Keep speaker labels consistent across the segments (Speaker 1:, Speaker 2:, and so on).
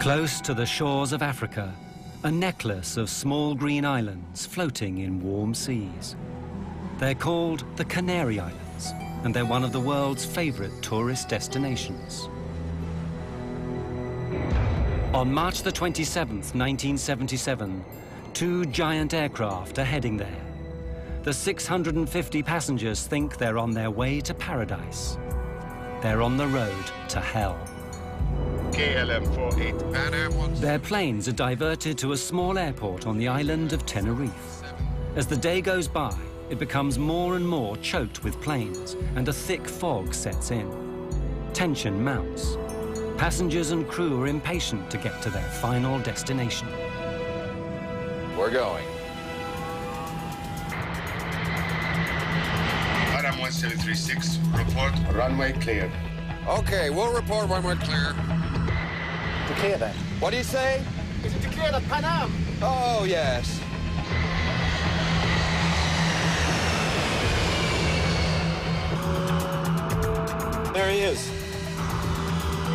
Speaker 1: Close to the shores of Africa, a necklace of small green islands floating in warm seas. They're called the Canary Islands, and they're one of the world's favorite tourist destinations. On March the 27th, 1977, two giant aircraft are heading there. The 650 passengers think they're on their way to paradise. They're on the road to hell.
Speaker 2: KLM 48.
Speaker 1: Their planes are diverted to a small airport on the island of Tenerife. As the day goes by, it becomes more and more choked with planes, and a thick fog sets in. Tension mounts. Passengers and crew are impatient to get to their final destination.
Speaker 3: We're going.
Speaker 2: Adam 1736, report runway cleared.
Speaker 3: Okay, we'll report when we're clear.
Speaker 4: To clear then.
Speaker 3: What do you say?
Speaker 4: Is it to clear the Pan Am?
Speaker 3: Oh, yes.
Speaker 4: There he is.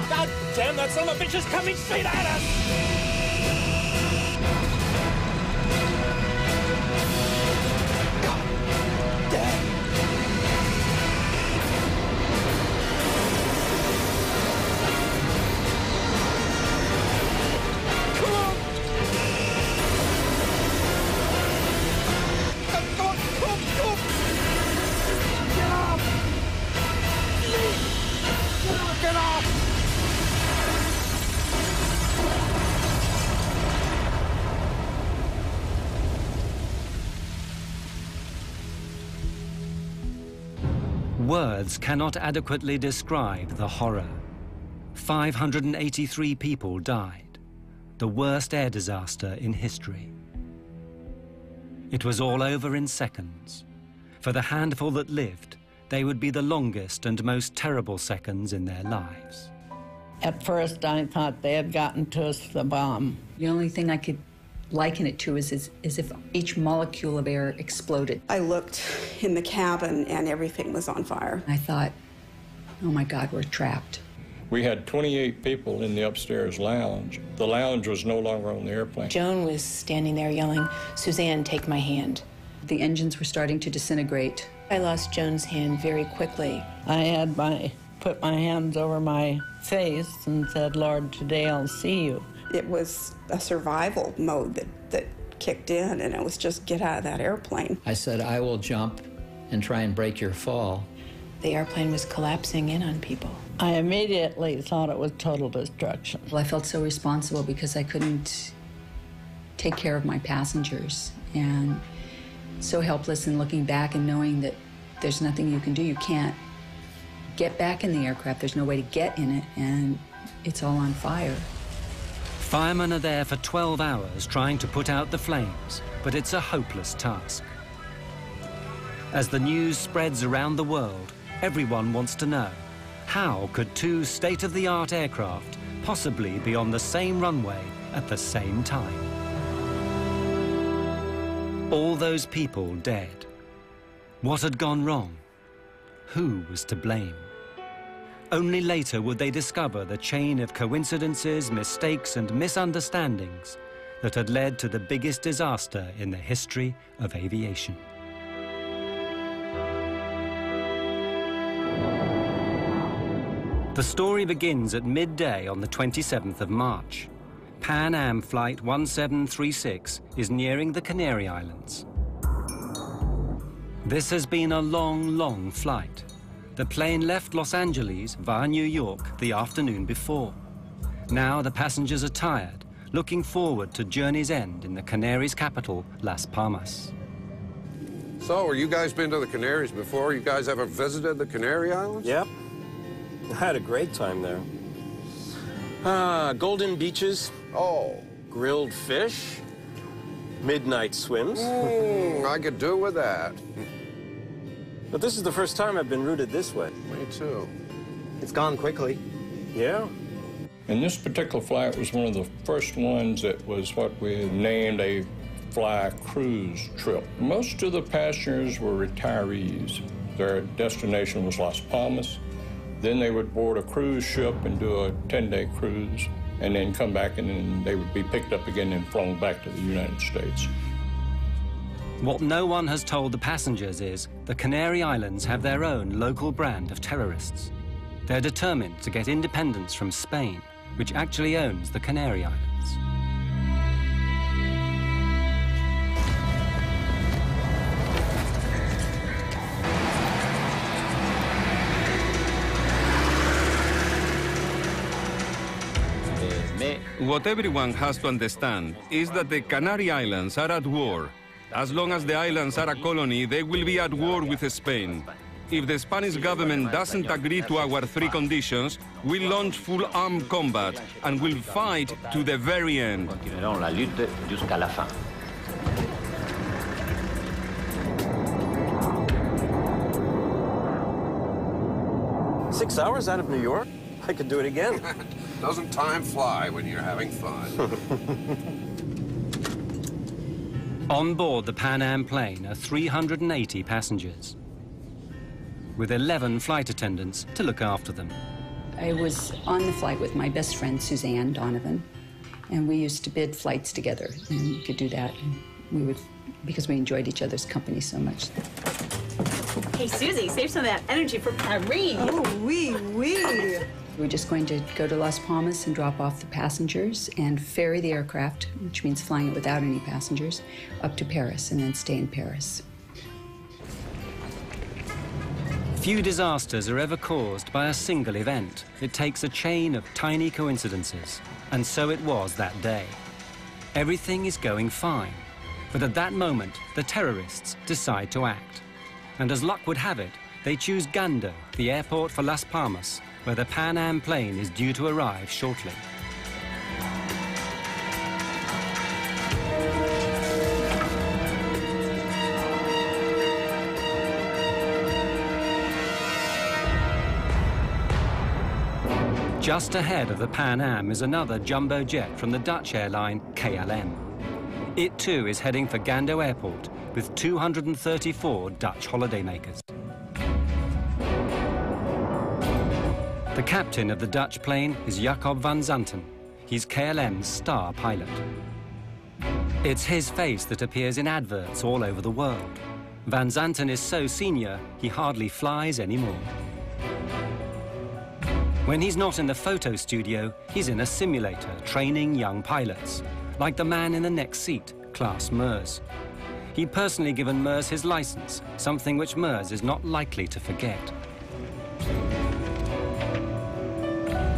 Speaker 4: God damn, that son of a bitch is coming straight at us! God damn. Come on! Come on, come on, come on! Get off! Get off!
Speaker 1: Words cannot adequately describe the horror. 583 people died, the worst air disaster in history. It was all over in seconds. For the handful that lived, they would be the longest and most terrible seconds in their lives.
Speaker 5: At first, I thought they had gotten to us with a bomb.
Speaker 6: The only thing I could liken it to is if each molecule of air exploded.
Speaker 7: I looked in the cabin and everything was on fire.
Speaker 6: I thought, oh my God, we're trapped.
Speaker 8: We had 28 people in the upstairs lounge. The lounge was no longer on the airplane.
Speaker 9: Joan was standing there yelling, "Suzanne, take my hand."
Speaker 6: The engines were starting to disintegrate.
Speaker 9: I lost Joan's hand very quickly.
Speaker 5: I had put my hands over my face and said, "Lord, today I'll see you."
Speaker 7: It was a survival mode that kicked in, and it was just get out of that airplane.
Speaker 10: I said, "I will jump and try and break your fall."
Speaker 9: The airplane was collapsing in on people.
Speaker 5: I immediately thought it was total destruction.
Speaker 6: Well, I felt so responsible because I couldn't take care of my passengers, and so helpless in looking back and knowing that there's nothing you can do. You can't get back in the aircraft. There's no way to get in it, and it's all on fire.
Speaker 1: Firemen are there for 12 hours trying to put out the flames, but it's a hopeless task. As the news spreads around the world, everyone wants to know, how could two state-of-the-art aircraft possibly be on the same runway at the same time? All those people dead. What had gone wrong? Who was to blame? Only later would they discover the chain of coincidences, mistakes, and misunderstandings that had led to the biggest disaster in the history of aviation. The story begins at midday on the 27th of March. Pan Am Flight 1736 is nearing the Canary Islands. This has been a long, long flight. The plane left Los Angeles via New York the afternoon before. Now the passengers are tired, looking forward to journey's end in the Canaries' capital, Las Palmas.
Speaker 3: So, you guys been to the Canaries before? You guys ever visited the Canary Islands?
Speaker 4: Yep. I had a great time there. Golden beaches.
Speaker 3: Oh.
Speaker 4: Grilled fish. Midnight swims.
Speaker 3: I could do with that.
Speaker 4: But this is the first time I've been routed this way.
Speaker 3: Me too.
Speaker 4: It's gone quickly. Yeah.
Speaker 8: And this particular flight was one of the first ones that was what we named a fly cruise trip. Most of the passengers were retirees. Their destination was Las Palmas. Then they would board a cruise ship and do a 10-day cruise. and then come back, and then they would be picked up again and flown back to the United States.
Speaker 1: What no one has told the passengers is the Canary Islands have their own local brand of terrorists. They're determined to get independence from Spain, which actually owns the Canary Islands.
Speaker 11: What everyone has to understand is that the Canary Islands are at war. As long as the islands are a colony, they will be at war with Spain. If the Spanish government doesn't agree to our three conditions, we'll launch full armed combat and will fight to the very end.
Speaker 12: Continuerons la lutte jusqu'à la fin.
Speaker 4: Six hours out of New York? I could do it again.
Speaker 3: Doesn't time fly when you're having fun?
Speaker 1: On board the Pan Am plane are 380 passengers, with 11 flight attendants to look after them.
Speaker 6: I was on the flight with my best friend, Suzanne Donovan, and we used to bid flights together, and we could do that. And we would, because we enjoyed each other's company so much.
Speaker 13: Hey, Susie, save some of that energy for Paris.
Speaker 7: Oh, oui, oui.
Speaker 6: We're just going to go to Las Palmas and drop off the passengers and ferry the aircraft, which means flying it without any passengers, up to Paris and then stay in Paris.
Speaker 1: Few disasters are ever caused by a single event. It takes a chain of tiny coincidences. And so it was that day. Everything is going fine. But at that moment, the terrorists decide to act. And as luck would have it, they choose Gando, the airport for Las Palmas, where the Pan Am plane is due to arrive shortly. Just ahead of the Pan Am is another jumbo jet from the Dutch airline KLM. It too is heading for Gando Airport with 234 Dutch holidaymakers. The captain of the Dutch plane is Jacob van Zanten. He's KLM's star pilot. It's his face that appears in adverts all over the world. Van Zanten is so senior, he hardly flies anymore. When he's not in the photo studio, he's in a simulator training young pilots, like the man in the next seat, Klaas Meurs. He'd personally given Meurs his license, something which Meurs is not likely to forget.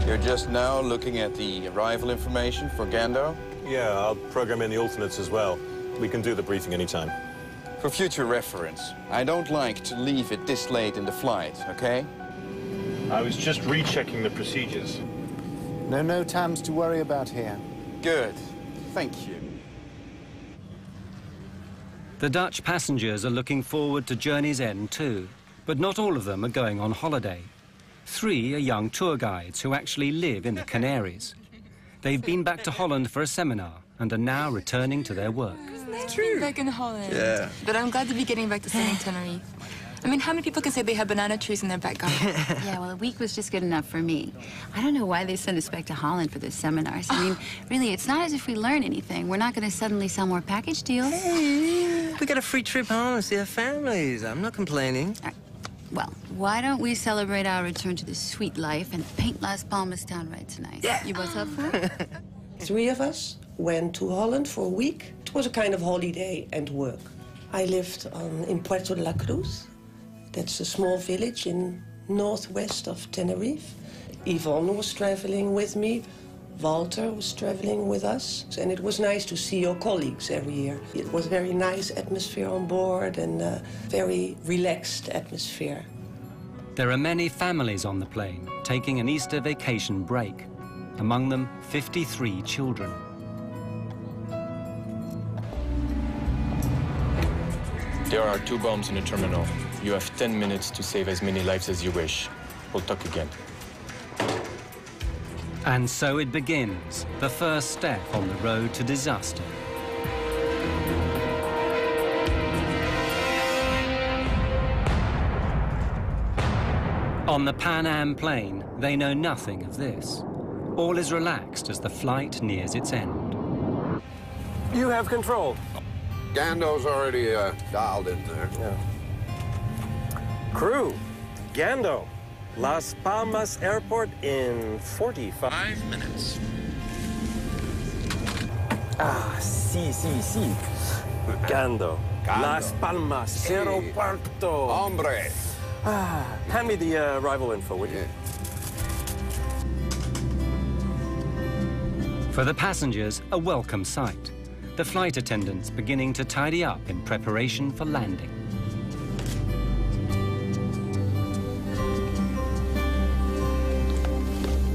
Speaker 14: You're just now looking at the arrival information for Gando?
Speaker 4: Yeah, I'll program in the alternates as well. We can do the briefing anytime.
Speaker 14: For future reference, I don't like to leave it this late in the flight, okay?
Speaker 15: I was just rechecking the procedures.
Speaker 16: No TAMs to worry about here.
Speaker 14: Good. Thank you.
Speaker 1: The Dutch passengers are looking forward to journey's end too, but not all of them are going on holiday. 3 are young tour guides who actually live in the Canaries. They've been back to Holland for a seminar and are now returning to their work.
Speaker 17: It's true. Back in Holland.
Speaker 14: Yeah.
Speaker 17: But I'm glad to be getting back to sunny Tenerife. I mean, how many people can say they have banana trees in their back garden?
Speaker 18: Yeah, well, a week was just good enough for me. I don't know why they send us back to Holland for those seminars. I mean, really, it's not as if we learn anything. We're not going to suddenly sell more package deals.
Speaker 19: Hey, we got a free trip home to see our families. I'm not complaining.
Speaker 18: Well, why don't we celebrate our return to the sweet life and paint Las Palmas town red tonight?
Speaker 19: Yeah.
Speaker 18: You both up for it?
Speaker 20: 3 of us went to Holland for a week. It was a kind of holiday and work. I lived in Puerto de la Cruz. That's a small village in northwest of Tenerife. Yvonne was traveling with me. Walter was traveling with us. And it was nice to see your colleagues every year. It was a very nice atmosphere on board and a very relaxed atmosphere.
Speaker 1: There are many families on the plane taking an Easter vacation break. Among them, 53 children.
Speaker 15: There are 2 bombs in the terminal. You have 10 minutes to save as many lives as you wish. We'll talk again.
Speaker 1: And so it begins, the first step on the road to disaster. On the Pan Am plane, they know nothing of this. All is relaxed as the flight nears its end.
Speaker 4: You have control.
Speaker 3: Gando's already dialed in there.
Speaker 4: Yeah. Crew, Gando, Las Palmas Airport in 45 minutes. Ah, sí. Gando, Las Palmas Aeropuerto.
Speaker 3: Hombre.
Speaker 4: Ah, hand me the arrival info, would you?
Speaker 1: For the passengers, a welcome sight. The flight attendants beginning to tidy up in preparation for landing.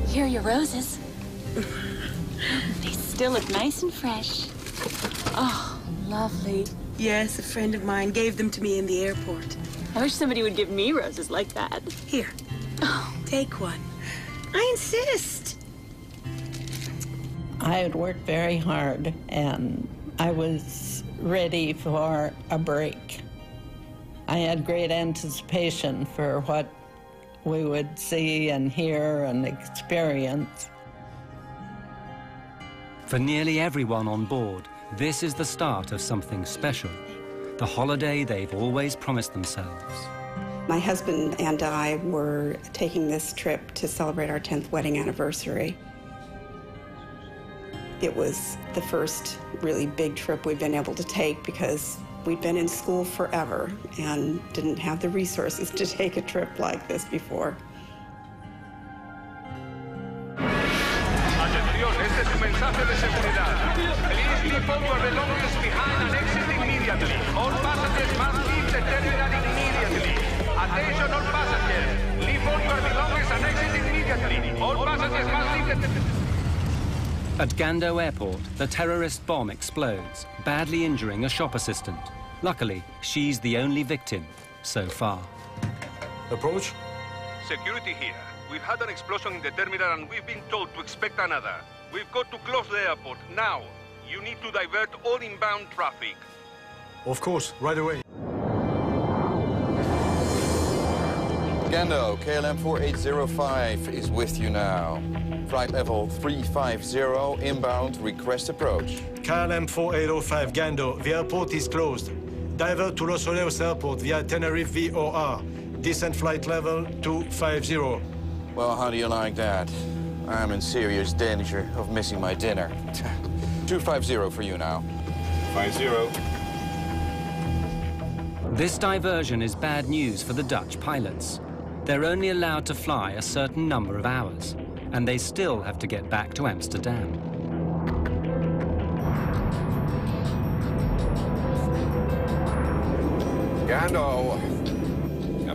Speaker 13: Here are your roses. They still look nice and fresh. Oh, lovely. Yes, a friend of mine gave them to me in the airport. I wish somebody would give me roses like that. Here. Oh, take one. I insist.
Speaker 5: I had worked very hard, and I was ready for a break. I had great anticipation for what we would see and hear and experience.
Speaker 1: For nearly everyone on board, this is the start of something special, the holiday they've always promised themselves.
Speaker 7: My husband and I were taking this trip to celebrate our 10th wedding anniversary. It was the first really big trip we've been able to take because we'd been in school forever and didn't have the resources to take a trip like this before.
Speaker 21: Atención, este es un mensaje de seguridad. Please leave all your belongings behind and exit immediately. All passengers must leave the terminal immediately. Attention all passengers. Leave all your belongings and exit immediately. All passengers must leave the...
Speaker 1: At Gando Airport, the terrorist bomb explodes, badly injuring a shop assistant. Luckily, she's the only victim so far.
Speaker 4: Approach.
Speaker 11: Security here. We've had an explosion in the terminal and we've been told to expect another. We've got to close the airport now. You need to divert all inbound traffic.
Speaker 4: Of course, right away.
Speaker 14: Gando, KLM 4805 is with you now. Flight level 350, inbound, request approach.
Speaker 4: KLM 4805, Gando, the airport is closed. Divert to Los Oleos Airport via Tenerife VOR. Descent flight level 250.
Speaker 14: Well, how do you like that? I'm in serious danger of missing my dinner. 250 for you now.
Speaker 15: 50.
Speaker 1: This diversion is bad news for the Dutch pilots. They're only allowed to fly a certain number of hours, and they still have to get back to Amsterdam.
Speaker 3: Gando,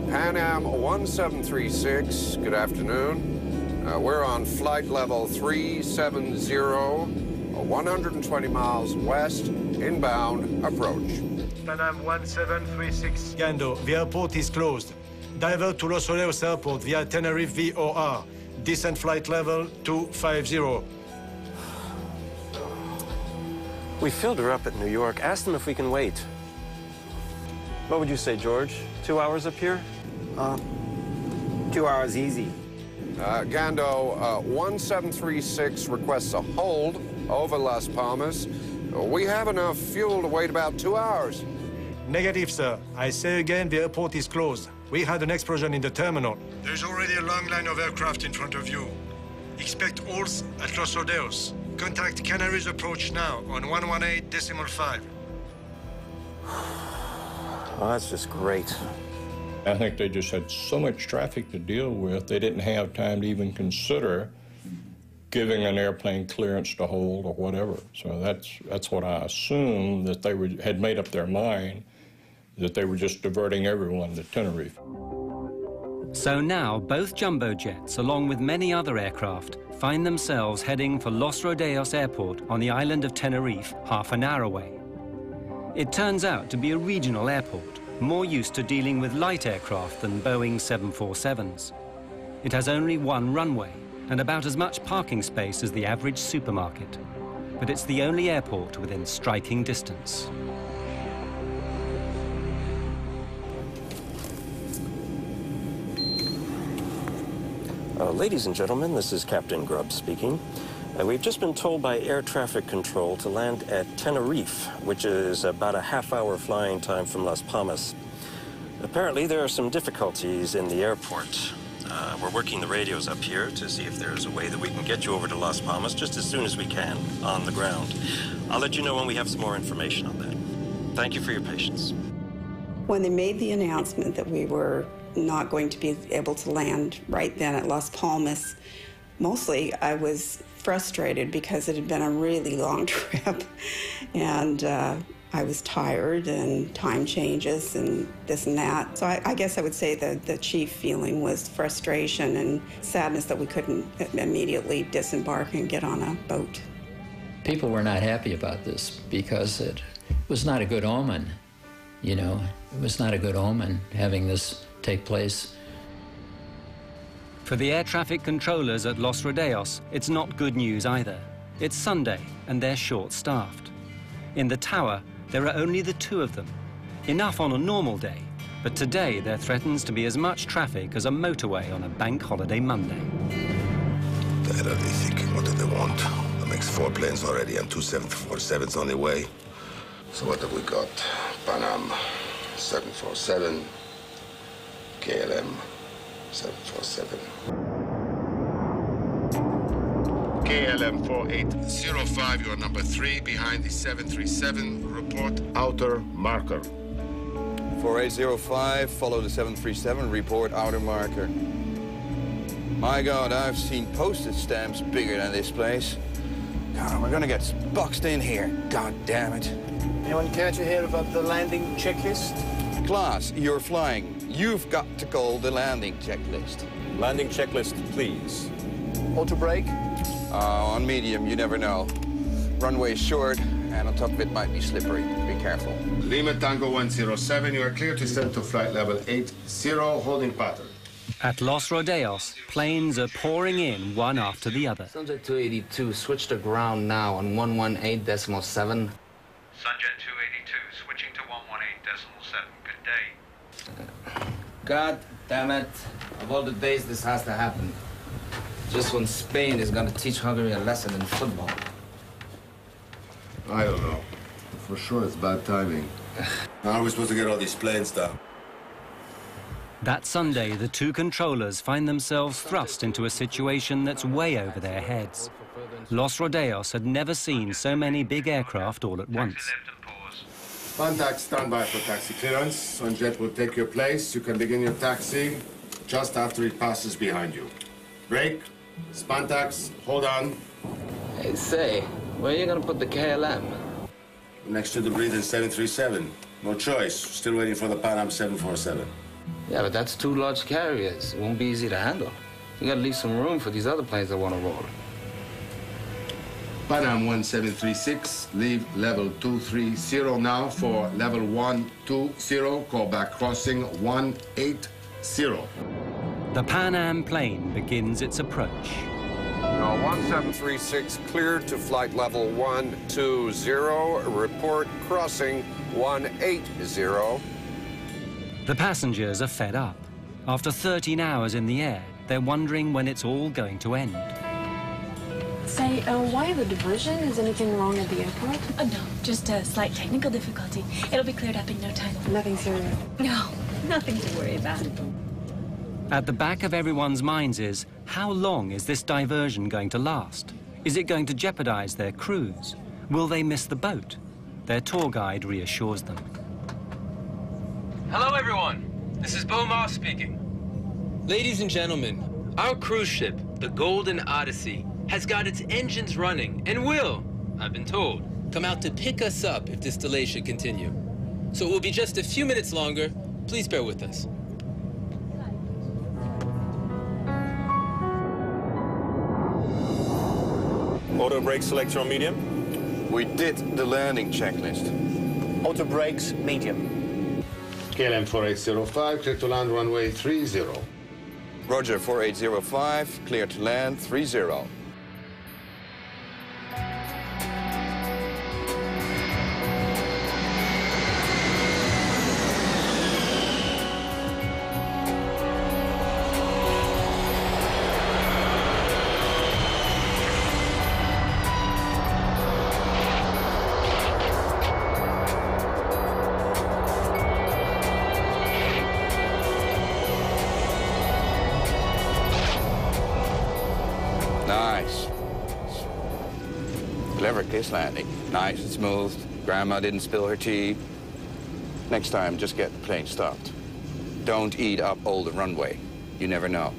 Speaker 3: Pan Am 1736, good afternoon. We're on flight level 370, 120 miles west, inbound, approach.
Speaker 4: Pan Am 1736. Gando, the airport is closed. Divert to Los Oleos Airport via Tenerife VOR. Descent flight level 250. We filled her up at New York. Ask them if we can wait. What would you say, George? 2 hours up here?
Speaker 22: 2 hours easy.
Speaker 3: Gando, 1736 requests a hold over Las Palmas. We have enough fuel to wait about 2 hours.
Speaker 4: Negative, sir. I say again, the airport is closed. We had an explosion in the terminal.
Speaker 23: There's already a long line of aircraft in front of you. Expect halts at Los Oleos. Contact Canaries approach now on 118.5.
Speaker 4: Oh, that's just great.
Speaker 8: I think they just had so much traffic to deal with, they didn't have time to even consider giving an airplane clearance to hold or whatever. So that's what I assumed, that they had made up their mind, that they were just diverting everyone to Tenerife.
Speaker 1: So now both jumbo jets, along with many other aircraft, find themselves heading for Los Rodeos Airport on the island of Tenerife, half an hour away. It turns out to be a regional airport, more used to dealing with light aircraft than Boeing 747s. It has only one runway and about as much parking space as the average supermarket. But it's the only airport within striking distance.
Speaker 2: Ladies and gentlemen, this is Captain Grubb speaking. We've just been told by air traffic control to land at Tenerife, which is about a half-hour flying time from Las Palmas. Apparently, there are some difficulties in the airport. We're working the radios up here to see if there's a way that we can get you over to Las Palmas just as soon as we can, on the ground. I'll let you know when we have some more information on that. Thank you for your patience.
Speaker 7: When they made the announcement that we were not going to be able to land right then at Las Palmas, mostly I was frustrated because it had been a really long trip, and I was tired, and time changes and this and that. So I guess I would say that the chief feeling was frustration and sadness that we couldn't immediately disembark and get on a boat.
Speaker 10: People were not happy about this because it was not a good omen. You know, it was not a good omen having this take place.
Speaker 1: For the air traffic controllers at Los Rodeos, it's not good news either. It's Sunday, and they're short-staffed. In the tower, there are only the two of them. Enough on a normal day, but today there threatens to be as much traffic as a motorway on a bank holiday Monday.
Speaker 22: The hell are they thinking? What do they want? That makes 4 planes already and 2 747s on their way. So what have we got? Pan Am 747, KLM 747.
Speaker 23: KLM 4805, you are number 3 behind the 737. Report outer marker.
Speaker 14: 4805, follow the 737, report outer marker. My God, I've seen postage stamps bigger than this place. God, we're gonna get boxed in here. God damn it.
Speaker 16: Anyone care to hear about the landing checklist?
Speaker 14: Klaas, you're flying. You've got to call the landing checklist.
Speaker 24: Landing checklist, please.
Speaker 16: Auto brake?
Speaker 14: On medium, you never know. Runway is short, and on top of it might be slippery. Be careful.
Speaker 23: Lima Tango 107, you are clear to send to flight level 80, holding pattern.
Speaker 1: At Los Rodeos, planes are pouring in one after the other.
Speaker 25: Subject 282, switch to ground now on 118.7.
Speaker 21: Sunjet 282, switching to 118.7. Good day.
Speaker 25: God damn it. Of all the days this has to happen. Just when Spain is going to teach Hungary a lesson in football.
Speaker 23: I don't know. For sure it's bad timing. How are we supposed to get all these planes down?
Speaker 1: That Sunday, the two controllers find themselves thrust into a situation that's way over their heads. Los Rodeos had never seen so many big aircraft all at once.
Speaker 23: Contact standby for taxi clearance. Sunjet will take your place. You can begin your taxi just after it passes behind you. Brake, Spantax, hold on.
Speaker 25: Hey, say, where are you going to put the KLM?
Speaker 23: Next to the breathing 737. No choice. Still waiting for the Pan Am 747.
Speaker 25: Yeah, but that's 2 large carriers. It won't be easy to handle. You got to leave some room for these other planes that want to roll.
Speaker 23: Pan Am 1736, leave level 230 now for level 120, call back crossing 180.
Speaker 1: The Pan Am plane begins its approach.
Speaker 3: 1736 cleared to flight level 120, report crossing 180.
Speaker 1: The passengers are fed up. After 13 hours in the air, they're wondering when it's all going to end.
Speaker 26: Say, why the diversion? Is anything wrong at the airport?
Speaker 13: No, just a slight technical difficulty. It'll be cleared up in no time.
Speaker 26: Nothing serious?
Speaker 13: No, nothing to worry about.
Speaker 1: At the back of everyone's minds is, how long is this diversion going to last? Is it going to jeopardize their cruise? Will they miss the boat? Their tour guide reassures them.
Speaker 27: Hello, everyone. This is Bo Moss speaking. Ladies and gentlemen, our cruise ship, the Golden Odyssey, has got its engines running and will, I've been told, come out to pick us up if this delay should continue. So it will be just a few minutes longer. Please bear with us.
Speaker 24: Auto brake selector on medium?
Speaker 14: We did the landing checklist.
Speaker 16: Auto brakes, medium.
Speaker 23: KLM 4805, clear to land runway 30.
Speaker 14: Roger, 4805, clear to land 30. Nice. Clever kiss landing. Nice and smooth. Grandma didn't spill her tea. Next time, just get the plane stopped. Don't eat up all the runway. You never know.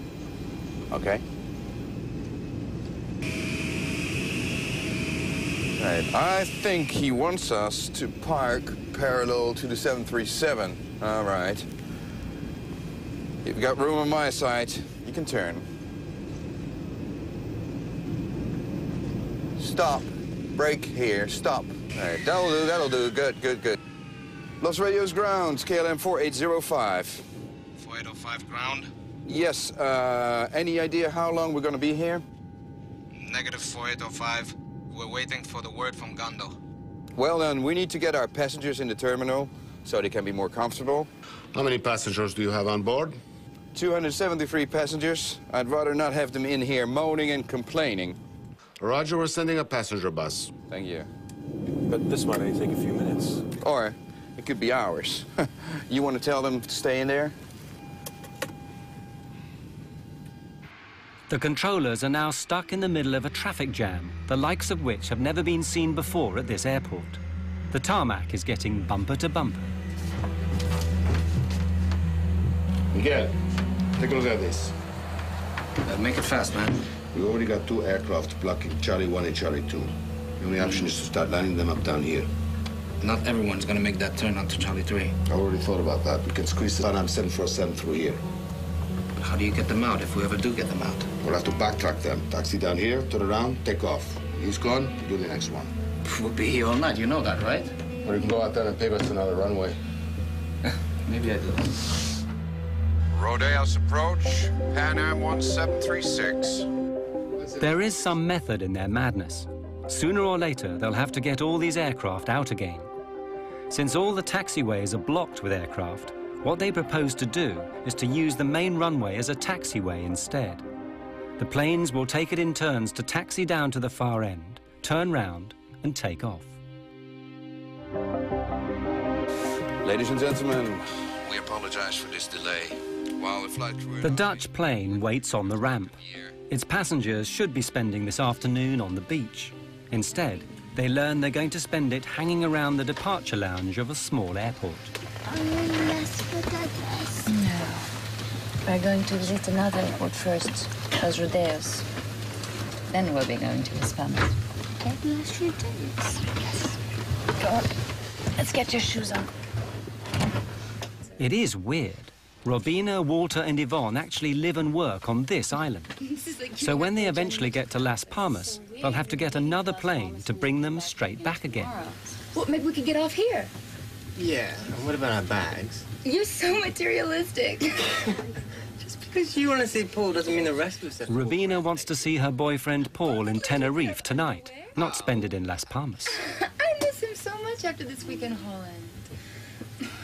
Speaker 14: Okay? Right. I think he wants us to park parallel to the 737. All right. You've got room on my side. You can turn. Stop. Brake here. Stop. All right. That'll do. That'll do. Good, good, good. Los Radios ground. KLM 4805.
Speaker 6: 4805 ground.
Speaker 14: Yes. Any idea how long we're going to be here?
Speaker 6: Negative 4805. We're waiting for the word from Gando.
Speaker 14: Well, then, we need to get our passengers in the terminal so they can be more comfortable.
Speaker 23: How many passengers do you have on board?
Speaker 14: 273 passengers. I'd rather not have them in here moaning and complaining.
Speaker 23: Roger, we're sending a passenger bus.
Speaker 14: Thank you.
Speaker 24: But this might only take a few minutes.
Speaker 14: Or it could be hours. You want to tell them to stay in there?
Speaker 1: The controllers are now stuck in the middle of a traffic jam, the likes of which have never been seen before at this airport. The tarmac is getting bumper to bumper.
Speaker 23: Miguel, take a look at this.
Speaker 6: Make it fast, man.
Speaker 22: We already got 2 aircraft blocking Charlie 1 and Charlie 2. The only option is to start landing them up down here.
Speaker 6: Not everyone's gonna make that turn onto Charlie 3.
Speaker 22: I already thought about that. We can squeeze the Pan Am 747 through here.
Speaker 6: How do you get them out if we ever do get them out?
Speaker 22: We'll have to backtrack them. Taxi down here, turn around, take off. He's gone, do the next one.
Speaker 6: We'll be here all night, you know that, right?
Speaker 22: Or you can go out there and pave us another runway.
Speaker 6: Maybe I do.
Speaker 3: Rodeos approach, Pan Am 1736.
Speaker 1: There is some method in their madness. Sooner or later, they'll have to get all these aircraft out again. Since all the taxiways are blocked with aircraft, what they propose to do is to use the main runway as a taxiway instead. The planes will take it in turns to taxi down to the far end, turn round, and take off.
Speaker 14: Ladies and gentlemen, we apologize for this delay. While the flight crew...
Speaker 1: The Dutch plane waits on the ramp. Its passengers should be spending this afternoon on the beach. Instead, they learn they're going to spend it hanging around the departure lounge of a small airport.
Speaker 9: No. We're going to visit another airport first, Los Rodeos. Then we'll be going to Las Palmas. Okay, Los Rodeos. Yes. Go on. Let's get your shoes on.
Speaker 1: It is weird. Robina, Walter, and Yvonne actually live and work on this island. So when they eventually get to Las Palmas, they'll have to get another plane to bring them straight back again.
Speaker 9: Well, maybe we could get off here.
Speaker 16: Yeah, and what about our bags?
Speaker 9: You're so materialistic.
Speaker 16: Just because you want to see Paul doesn't mean the rest of us have.
Speaker 1: Robina wants to see her boyfriend Paul in Tenerife tonight, not spend it in Las Palmas.
Speaker 9: I miss him so much after this week in Holland.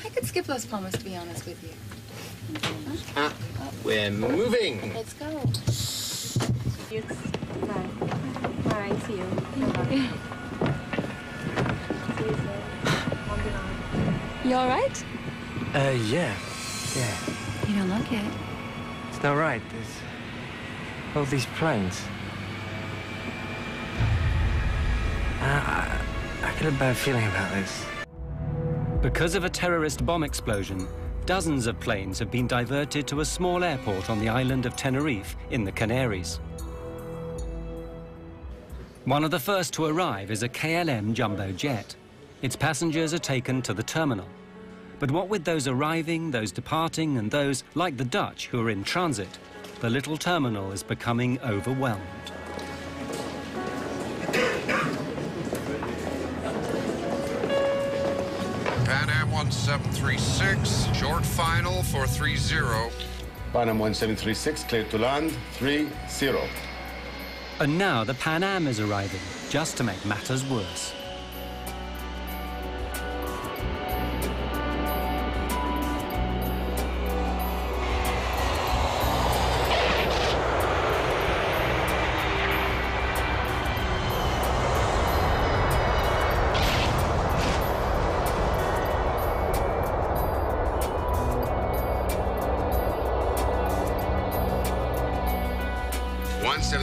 Speaker 9: I could skip Las Palmas, to be honest with you.
Speaker 16: We're moving.
Speaker 9: Let's go.
Speaker 26: Bye. See you. Bye. You all right?
Speaker 16: Yeah.
Speaker 9: You don't look it.
Speaker 16: It's not right. There's all these planes. I get a bad feeling about this.
Speaker 1: Because of a terrorist bomb explosion, dozens of planes have been diverted to a small airport on the island of Tenerife in the Canaries. One of the first to arrive is a KLM jumbo jet. Its passengers are taken to the terminal. But what with those arriving, those departing, and those, like the Dutch, who are in transit, the little terminal is becoming overwhelmed.
Speaker 3: Pan Am 1736, short final for 30.
Speaker 23: Pan Am 1736, clear to land, 30.
Speaker 1: And now the Pan Am is arriving, just to make matters worse.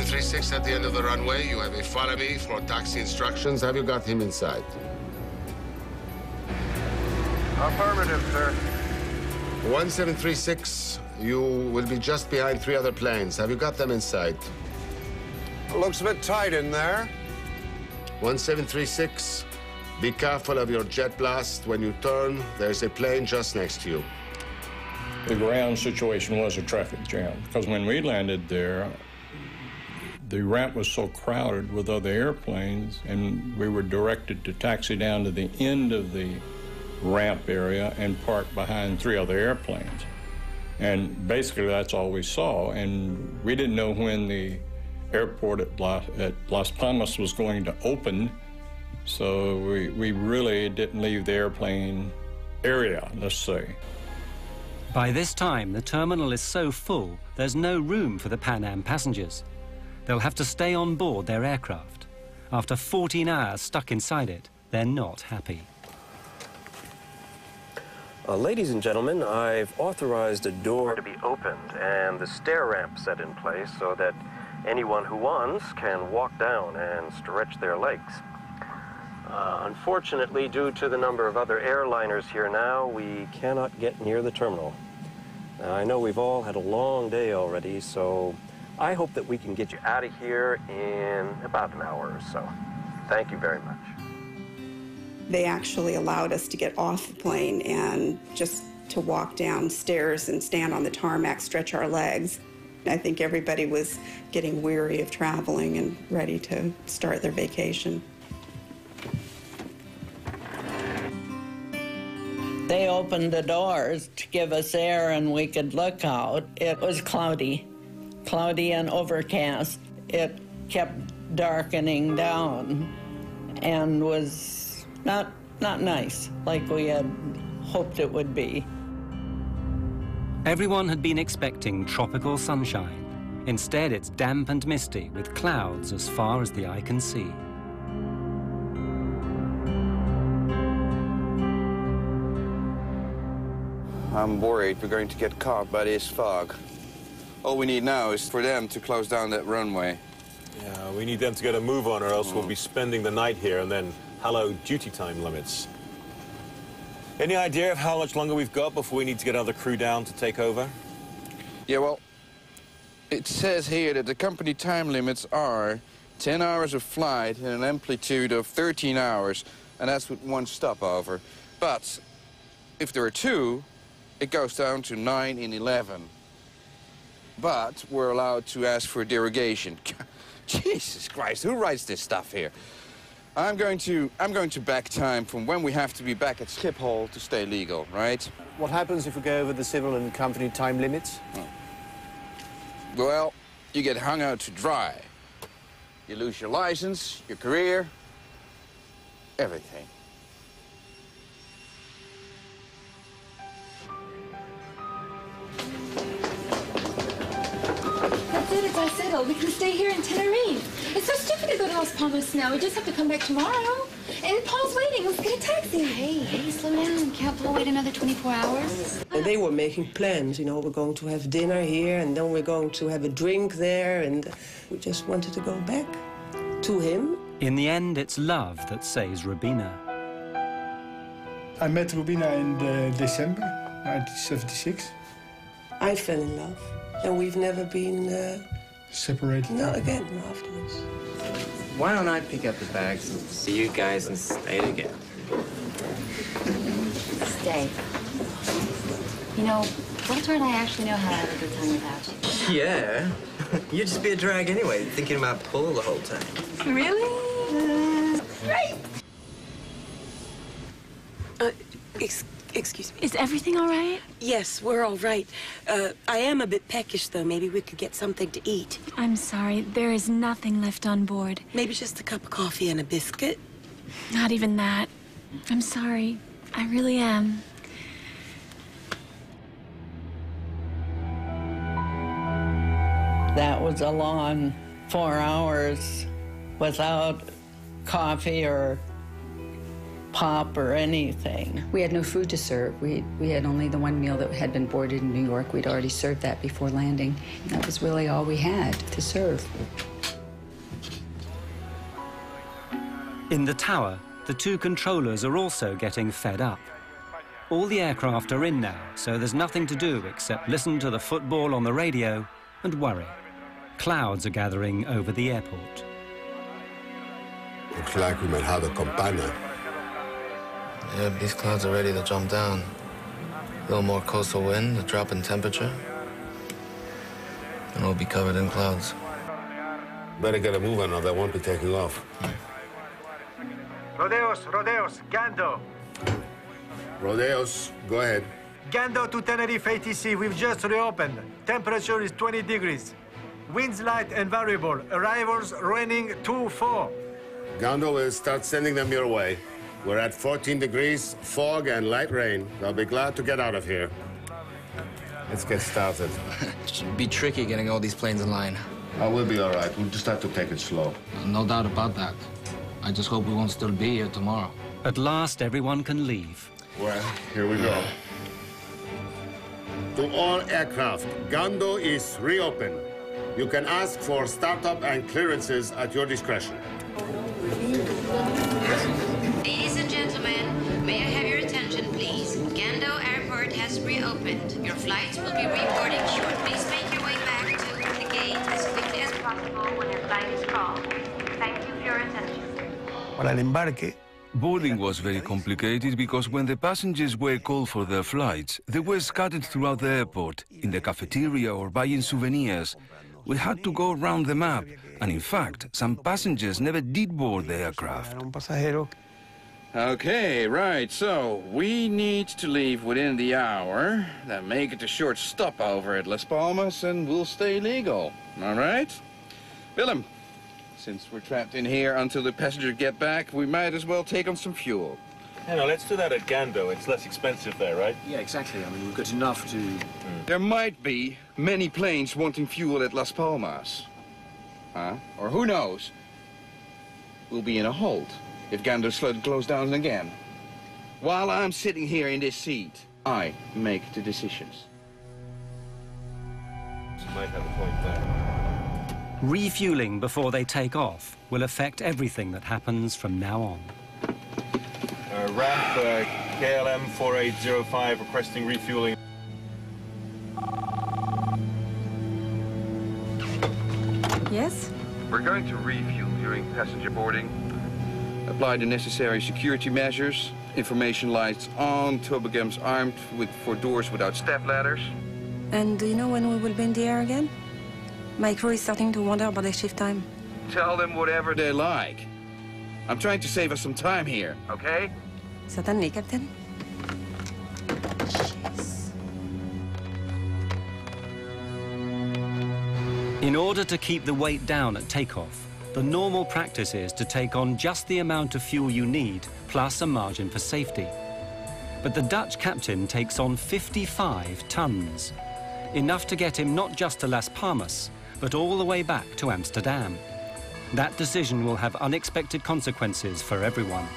Speaker 23: 1736 at the end of the runway. You have a follow me for taxi instructions. Have you got him inside?
Speaker 3: Affirmative, sir.
Speaker 23: 1736, you will be just behind 3 other planes. Have you got them inside?
Speaker 3: Looks a bit tight in there.
Speaker 23: 1736, be careful of your jet blast. When you turn, there's a plane just next to you.
Speaker 8: The ground situation was a traffic jam, because when we landed there, the ramp was so crowded with other airplanes, and we were directed to taxi down to the end of the ramp area and park behind 3 other airplanes. And basically that's all we saw, and we didn't know when the airport at Las Palmas was going to open, so we really didn't leave the airplane area, let's say.
Speaker 1: By this time, the terminal is so full, there's no room for the Pan Am passengers. They'll have to stay on board their aircraft. After 14 hours stuck inside it, they're not happy.
Speaker 2: Ladies and gentlemen, I've authorized a door to be opened and the stair ramp set in place so that anyone who wants can walk down and stretch their legs. Unfortunately, due to the number of other airliners here now, we cannot get near the terminal. Now, I know we've all had a long day already, so I hope that we can get you out of here in about an hour or so. Thank you very much.
Speaker 7: They actually allowed us to get off the plane and just to walk downstairs and stand on the tarmac, stretch our legs. I think everybody was getting weary of traveling and ready to start their vacation.
Speaker 5: They opened the doors to give us air and we could look out. It was cloudy and overcast. It kept darkening down and was not nice, like we had hoped it would be.
Speaker 1: Everyone had been expecting tropical sunshine. Instead, it's damp and misty with clouds as far as the eye can see.
Speaker 14: I'm worried we're going to get caught by this fog. All we need now is for them to close down that runway.
Speaker 24: Yeah, we need them to get a move on, or else we'll be spending the night here, and then hello duty time limits. Any idea of how much longer we've got before we need to get another crew down to take over?
Speaker 14: Yeah, well, it says here that the company time limits are 10 hours of flight and an amplitude of 13 hours, and that's with 1 stopover. But if there are 2, it goes down to 9 and 11. But we're allowed to ask for derogation. Jesus Christ, who writes this stuff here? I'm going to back time from when we have to be back at Schiphol to stay legal, right?
Speaker 24: What happens if we go over the civil and company time limits?
Speaker 14: Well, you get hung out to dry. You lose your license, your career, everything.
Speaker 26: That's it, it's all settled. We can stay here in Tenerife. It's so stupid to go to Las Palmas now. We just have to come back tomorrow. And Paul's waiting. Let's get a taxi.
Speaker 9: Hey, slow down. Can't Paul wait another 24 hours?
Speaker 11: And they were making plans, you know, we're going to have dinner here, and then we're going to have a drink there, and we just wanted to go back to him.
Speaker 1: In the end, it's love that saves Rubina.
Speaker 12: I met Rubina in December 1976.
Speaker 11: I fell in love, and we've never been
Speaker 12: separated.
Speaker 11: No, again, afterwards.
Speaker 17: Why don't I pick up the bags and see you guys and stay together?
Speaker 9: Stay. You know, Walter and I actually know how to have a good time without you.
Speaker 17: Yeah. You'd just be a drag anyway, thinking about Paul the whole time.
Speaker 13: Really? Right.
Speaker 18: Excuse me.
Speaker 13: Is everything all right?
Speaker 18: Yes, we're all right. I am a bit peckish, though. Maybe we could get something to eat.
Speaker 13: I'm sorry. There is nothing left on board.
Speaker 18: Maybe just a cup of coffee and a biscuit?
Speaker 13: Not even that. I'm sorry. I really am.
Speaker 5: That was a long 4 hours without coffee or pop or anything.
Speaker 9: We had no food to serve. We had only the one meal that had been boarded in New York. We'd already served that before landing. That was really all we had to serve.
Speaker 1: In the tower, the two controllers are also getting fed up. All the aircraft are in now, so there's nothing to do except listen to the football on the radio and worry. Clouds are gathering over the airport.
Speaker 22: Looks like we might have a campana.
Speaker 17: Yeah, these clouds are ready to jump down. A little more coastal wind, a drop in temperature, and we'll be covered in clouds.
Speaker 22: Better get a move on or they won't be taking off.
Speaker 4: Rodeos, Gando.
Speaker 23: Rodeos, go ahead.
Speaker 4: Gando to Tenerife ATC, we've just reopened. Temperature is 20 degrees. Winds light and variable. Arrivals raining 2-4.
Speaker 23: Gando will start sending them your way. We're at 14 degrees, fog and light rain. They'll be glad to get out of here. Let's get started.
Speaker 17: It should be tricky getting all these planes in line.
Speaker 23: We'll be all right. We'll just have to take it slow.
Speaker 17: No doubt about that. I just hope we won't still be here tomorrow.
Speaker 1: At last, everyone can leave.
Speaker 23: Well, here we go. To all aircraft, Gando is reopened. You can ask for startup and clearances at your discretion.
Speaker 10: Ladies and gentlemen, may I have your attention, please? Gando Airport has reopened. Your flights will be reporting short. Please make your way back to the gate as quickly as possible when your flight is called. Thank you for your attention.
Speaker 15: Para el embarque,
Speaker 19: boarding was very complicated because when the passengers were called for their flights, they were scattered throughout the airport, in the cafeteria or buying souvenirs. We had to go around the map, and in fact, some passengers never did board the aircraft.
Speaker 14: Okay, right, so we need to leave within the hour, then make it a short stopover at Las Palmas, and we'll stay legal, all right? Willem, since we're trapped in here until the passengers get back, we might as well take on some fuel.
Speaker 24: Yeah, no, let's do that at Gando. It's less expensive there, right?
Speaker 17: Yeah, exactly. I mean, we've got enough to...
Speaker 14: There might be many planes wanting fuel at Las Palmas. Huh? Or who knows? We'll be in a hold if Gando's flood closes down again. While I'm sitting here in this seat, I make the decisions.
Speaker 24: You might have a point there.
Speaker 1: Refueling before they take off will affect everything that happens from now on.
Speaker 24: Ramp KLM 4805 requesting refueling.
Speaker 13: Yes?
Speaker 14: We're going to refuel during passenger boarding. Apply the necessary security measures. Information lights on, toboggans armed for doors without step ladders.
Speaker 13: And do you know when we will be in the air again? My crew is starting to wonder about their shift time.
Speaker 14: Tell them whatever they like. I'm trying to save us some time here, okay?
Speaker 13: Certainly, Captain.
Speaker 1: In order to keep the weight down at takeoff, the normal practice is to take on just the amount of fuel you need, plus a margin for safety. But the Dutch captain takes on 55 tons, enough to get him not just to Las Palmas, but all the way back to Amsterdam. That decision will have unexpected consequences for everyone.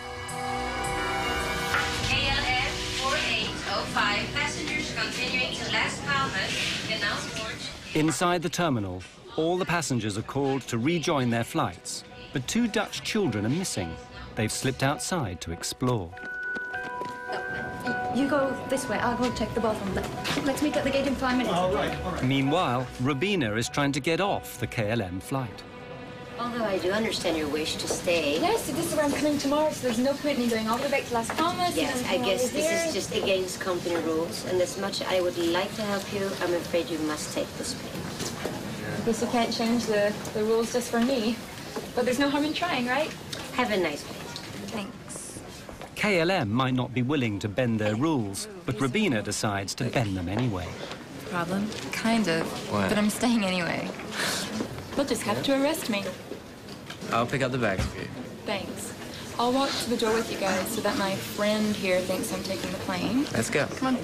Speaker 10: KLM 4805, passengers continuing to Las Palmas, Canal Port.
Speaker 1: Inside the terminal, all the passengers are called to rejoin their flights, but 2 Dutch children are missing. They've slipped outside to explore.
Speaker 26: You go this way, I'll go check the bathroom. Let's meet at the gate in 5 minutes.
Speaker 1: All right. Meanwhile, Rubina is trying to get off the KLM flight.
Speaker 9: Although I do understand your wish to stay.
Speaker 26: Yes, this is where I'm coming tomorrow, so there's no point in going all the way back to Las Palmas.
Speaker 9: Yes, I guess this is just against company rules, and as much as I would like to help you, I'm afraid you must take this plane.
Speaker 26: I guess you can't change the rules just for me. But there's no harm in trying, right?
Speaker 9: Have a nice day.
Speaker 26: Thanks.
Speaker 1: KLM might not be willing to bend their rules, but Rubina decides to bend them anyway.
Speaker 26: Problem? Kind of.
Speaker 17: What?
Speaker 26: But I'm staying anyway. They'll just have to arrest me.
Speaker 17: I'll pick up the bags for you.
Speaker 26: Thanks. I'll walk to the door with you guys so that my friend here thinks I'm taking the plane.
Speaker 17: Let's go.
Speaker 26: Come on.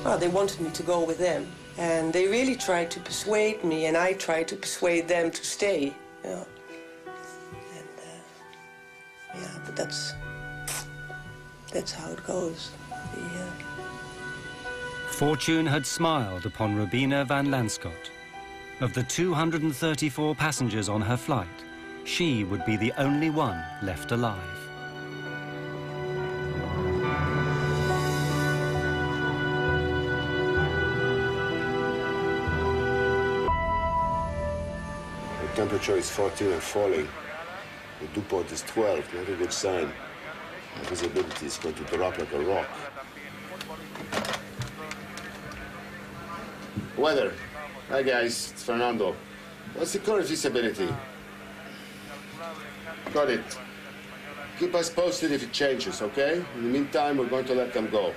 Speaker 11: Well, they wanted me to go with them, and they really tried to persuade me, and I tried to persuade them to stay. You know. And yeah, but that's how it goes. Yeah.
Speaker 1: Fortune had smiled upon Robina van Lanschot. Of the 234 passengers on her flight, she would be the only one left alive.
Speaker 22: The temperature is 14 and falling. The dew point is 12, not a good sign. The visibility is going to drop like a rock. Weather. Hi guys, it's Fernando. What's the current visibility? Got it. Keep us posted if it changes, okay? In the meantime, we're going to let them go.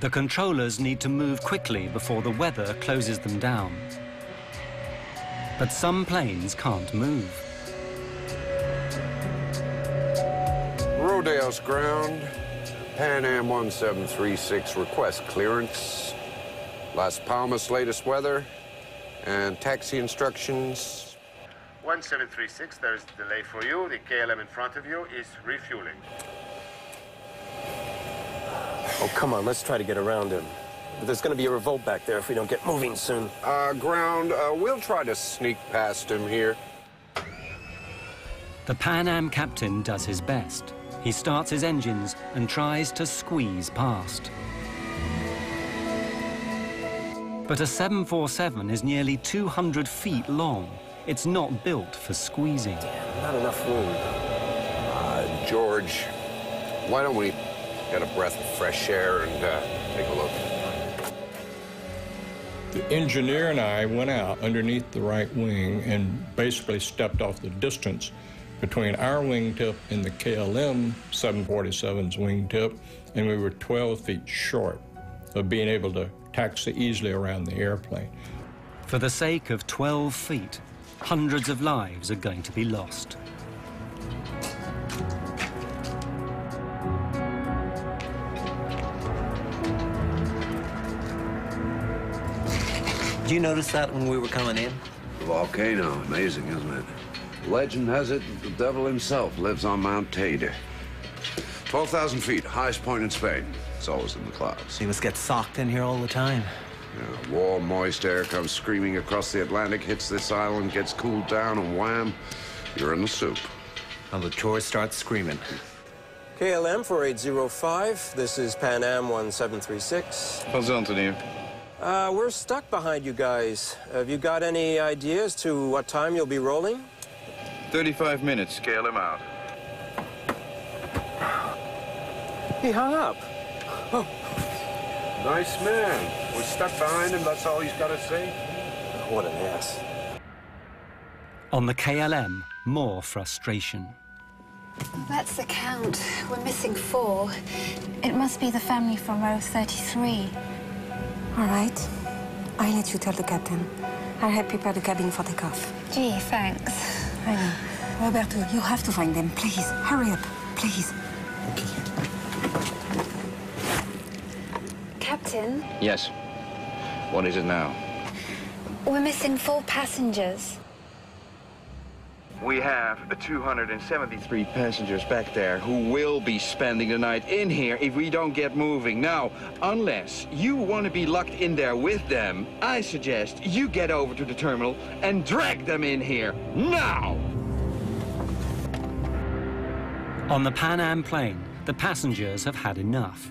Speaker 1: The controllers need to move quickly before the weather closes them down. But some planes can't move.
Speaker 3: Rodale's ground. Pan Am 1736 request clearance. Las Palmas latest weather and taxi instructions.
Speaker 23: 1736, there's a delay for you. The KLM in front of you is refueling.
Speaker 2: Oh, come on, let's try to get around him. But there's going to be a revolt back there if we don't get moving soon.
Speaker 3: Ground, we'll try to sneak past him here.
Speaker 1: The Pan Am captain does his best. He starts his engines and tries to squeeze past. But a 747 is nearly 200 feet long. It's not built for squeezing.
Speaker 2: Not enough room.
Speaker 3: George, why don't we get a breath of fresh air and take a look?
Speaker 8: The engineer and I went out underneath the right wing and basically stepped off the distance between our wingtip and the KLM 747's wingtip, and we were 12 feet short of being able to taxi easily around the airplane.
Speaker 1: For the sake of 12 feet, hundreds of lives are going to be lost.
Speaker 6: Did you notice that when we were coming in?
Speaker 3: The volcano, amazing, isn't it? Legend has it that the devil himself lives on Mount Teide. 12,000 feet, highest point in Spain. It's always in the clouds.
Speaker 6: So you must get socked in here all the time.
Speaker 3: Yeah, warm, moist air comes screaming across the Atlantic, hits this island, gets cooled down, and wham, you're in the soup.
Speaker 6: And the tourists start screaming.
Speaker 2: KLM 4805, this is Pan Am 1736.
Speaker 14: How's it, Antonio?
Speaker 2: We're stuck behind you guys. Have you got any idea as to what time you'll be rolling?
Speaker 14: 35 minutes, KLM out.
Speaker 2: He hung up. Oh.
Speaker 3: Nice man. We're stuck behind him, that's all he's got to say.
Speaker 2: What an ass.
Speaker 1: On the KLM, more frustration.
Speaker 26: That's the count. We're missing 4. It must be the family from row 33.
Speaker 16: All right. I'll let you tell the captain. I have prepared the cabin for takeoff.
Speaker 26: Gee, thanks.
Speaker 16: I know. Roberto, you have to find them. Please, hurry up. Please.
Speaker 26: Captain,
Speaker 14: Yes. What is it now?
Speaker 26: we're missing 4 passengers.
Speaker 14: We have 273 passengers back there who will be spending the night in here if we don't get moving. Now, unless you want to be locked in there with them, I suggest you get over to the terminal and drag them in here now!
Speaker 1: On the Pan Am plane, the passengers have had enough.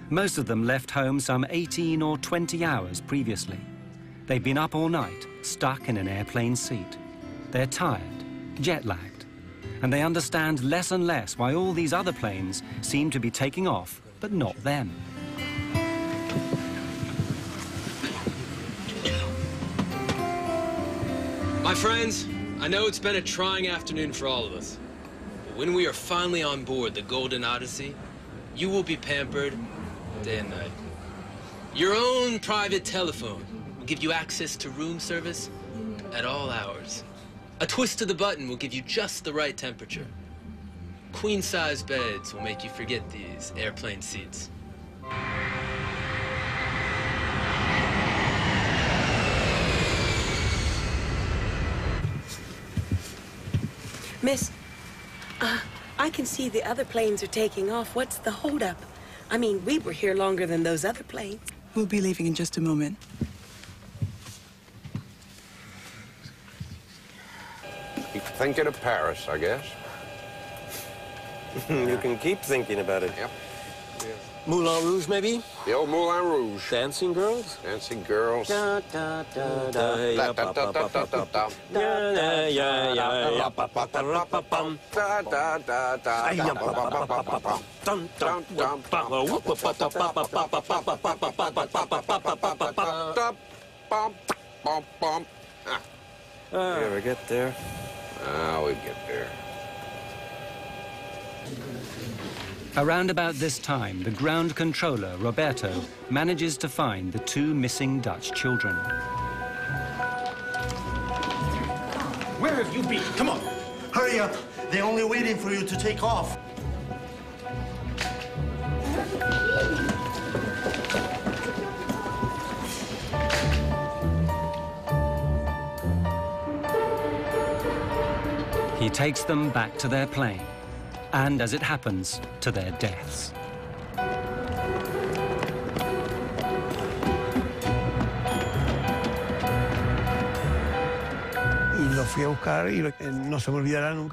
Speaker 1: Most of them left home some 18 or 20 hours previously. They've been up all night, stuck in an airplane seat. They're tired, jet-lagged, and they understand less and less why all these other planes seem to be taking off, but not them.
Speaker 20: My friends, I know it's been a trying afternoon for all of us. But when we are finally on board the Golden Odyssey, you will be pampered day and night. Your own private telephone will give you access to room service at all hours. A twist of the button will give you just the right temperature. Queen-size beds will make you forget these airplane seats.
Speaker 18: Miss, I can see the other planes are taking off. What's the holdup? I mean, we were here longer than those other planes.
Speaker 4: We'll be leaving in just a moment.
Speaker 3: Keep thinking of Paris, I guess.
Speaker 2: You can keep thinking about it.
Speaker 3: Yep.
Speaker 2: Moulin Rouge, maybe?
Speaker 3: The old Moulin Rouge.
Speaker 2: Dancing girls?
Speaker 3: Dancing girls.
Speaker 2: Da, da, da, da, ya, pa, pa, pa, pa, pa, pa. Da, da, ya, ya, ya, pa, pa, pa, pa, pa, pum.
Speaker 3: Da, da, da, da,
Speaker 2: Ya,
Speaker 3: da,
Speaker 2: pa, pa, pa, pa, pa, pa. Dum, dum, dum, pa, whoop, pa, pa, pa, pa, pa, pa, pa, pa, pa, pa, pa, pa, pa, pa, pa, pa, pa, pa.
Speaker 3: da, bum, bum, bum.
Speaker 2: You ever get there?
Speaker 3: We get there.
Speaker 1: Around about this time, the ground controller, Roberto, manages to find the two missing Dutch children.
Speaker 15: Where have you been? Come on. Hurry up. They're only waiting for you to take off.
Speaker 1: He takes them back to their plane, and as it happens, to their deaths.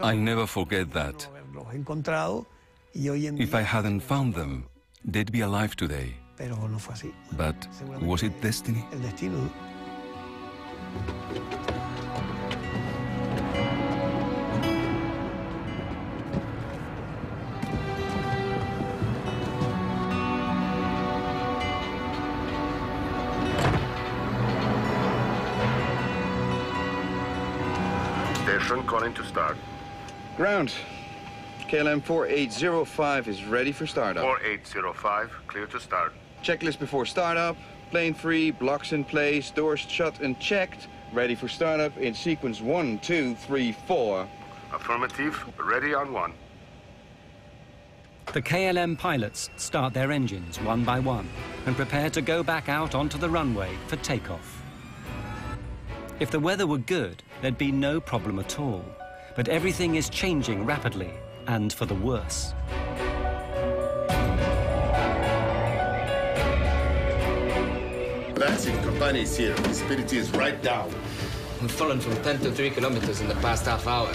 Speaker 19: I'll never forget that. If I hadn't found them, they'd be alive today. But was it destiny?
Speaker 23: Station calling to start.
Speaker 14: Ground. KLM 4805 is ready for startup.
Speaker 23: 4805, clear to start.
Speaker 14: Checklist before startup. Plane free, blocks in place, doors shut and checked. Ready for startup in sequence 1, 2, 3, 4.
Speaker 23: Affirmative, ready on 1.
Speaker 1: The KLM pilots start their engines one by one and prepare to go back out onto the runway for takeoff. If the weather were good, there'd be no problem at all. But everything is changing rapidly, and for the worse.
Speaker 23: Vaccine company is here. Visibility is right down.
Speaker 5: We've fallen from 10 to 3 kilometers in the past half hour.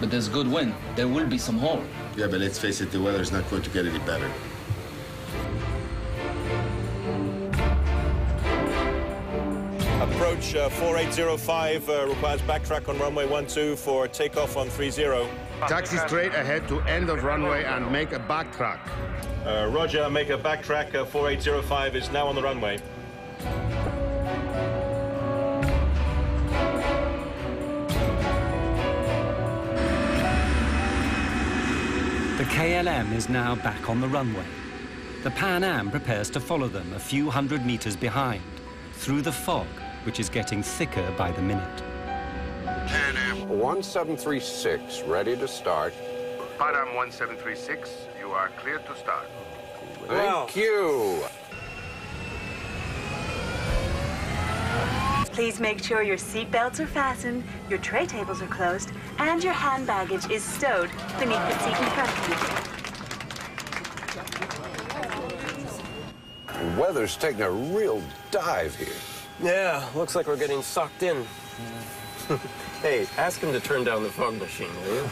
Speaker 5: But there's good wind. There will be some hole.
Speaker 23: Yeah, but let's face it, the weather is not going to get any better.
Speaker 24: Approach 4805 requires backtrack on runway 12 for takeoff on 30.
Speaker 23: Taxi straight ahead to end of runway and make a backtrack.
Speaker 24: Roger, make a backtrack. 4805 is now on the runway.
Speaker 1: The KLM is now back on the runway. The Pan Am prepares to follow them a few hundred meters behind, through the fog, which is getting thicker by the minute.
Speaker 3: Pan Am 1736, ready to start.
Speaker 23: Pan Am 1736, you are clear to start.
Speaker 3: Thank you.
Speaker 13: Please make sure your seat belts are fastened, your tray tables are closed, and your hand baggage is stowed beneath the seat in front of you.
Speaker 3: The weather's taking a real dive here.
Speaker 2: Yeah, looks like we're getting sucked in. Hey, ask him to turn down the fog machine, will you?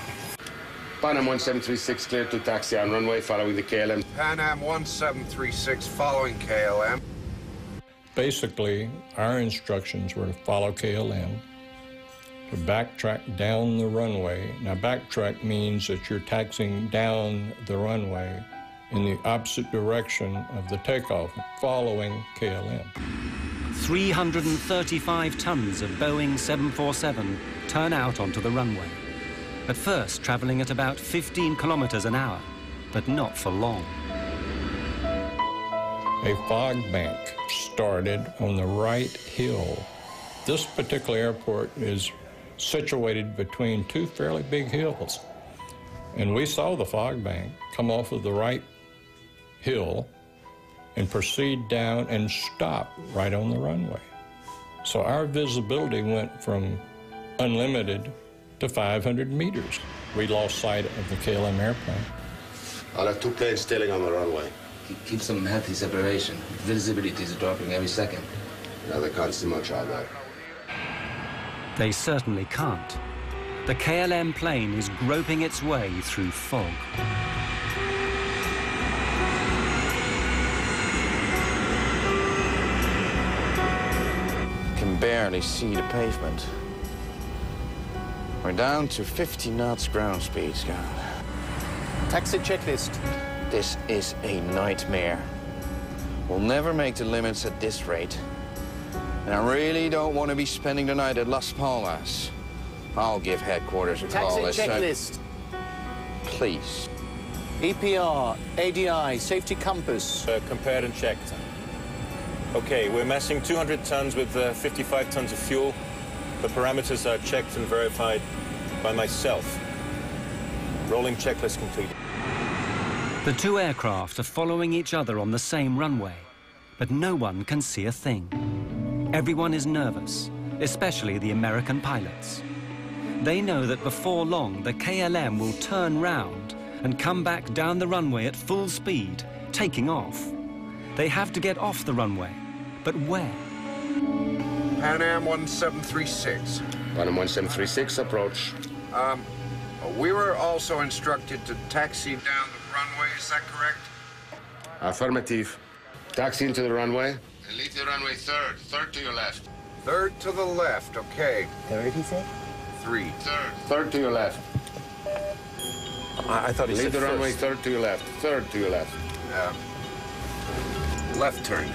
Speaker 23: Pan Am 1736, clear to taxi on runway, following the KLM.
Speaker 3: Pan Am 1736, following KLM.
Speaker 8: Basically, our instructions were to follow KLM, to backtrack down the runway. Now, backtrack means that you're taxiing down the runway in the opposite direction of the takeoff, following KLM.
Speaker 1: 335 tons of Boeing 747 turn out onto the runway. At first, traveling at about 15 kilometers an hour, but not for long.
Speaker 8: A fog bank started on the right hill. This particular airport is situated between two fairly big hills. And we saw the fog bank come off of the right hill and proceed down and stop right on the runway. So our visibility went from unlimited to 500 meters. we lost sight of the KLM airplane.
Speaker 22: I'll have 2 planes tailing on the runway.
Speaker 5: Keep some healthy separation. Visibility is dropping every second.
Speaker 22: Yeah, they can't see much out there.
Speaker 1: They certainly can't. The KLM plane is groping its way through fog.
Speaker 14: Can barely see the pavement. We're down to 50 knots ground speed, Scott.
Speaker 6: Taxi checklist.
Speaker 14: This is a nightmare. We'll never make the limits at this rate. And I really don't want to be spending the night at Las Palmas. I'll give headquarters a call.
Speaker 6: Taxi checklist.
Speaker 14: Please.
Speaker 6: EPR, ADI, safety compass.
Speaker 24: Compared and checked. Okay, we're massing 200 tons with 55 tons of fuel. The parameters are checked and verified by myself. Rolling checklist completed.
Speaker 1: The two aircraft are following each other on the same runway, but no one can see a thing. Everyone is nervous, especially the American pilots. They know that before long, the KLM will turn round and come back down the runway at full speed, taking off. They have to get off the runway, but where?
Speaker 3: Pan Am 1736.
Speaker 22: Pan Am 1736, approach.
Speaker 3: We were also instructed to taxi down the runway, is that correct?
Speaker 22: Affirmative. Taxi into the runway. And leave the runway third. Third to your left.
Speaker 3: Third to the left, okay.
Speaker 6: Third, he said?
Speaker 3: 3.
Speaker 22: Third. Third to your left.
Speaker 2: I thought he said
Speaker 22: leave the
Speaker 2: first.
Speaker 22: runway third to your left. Third to your left.
Speaker 3: Left turn.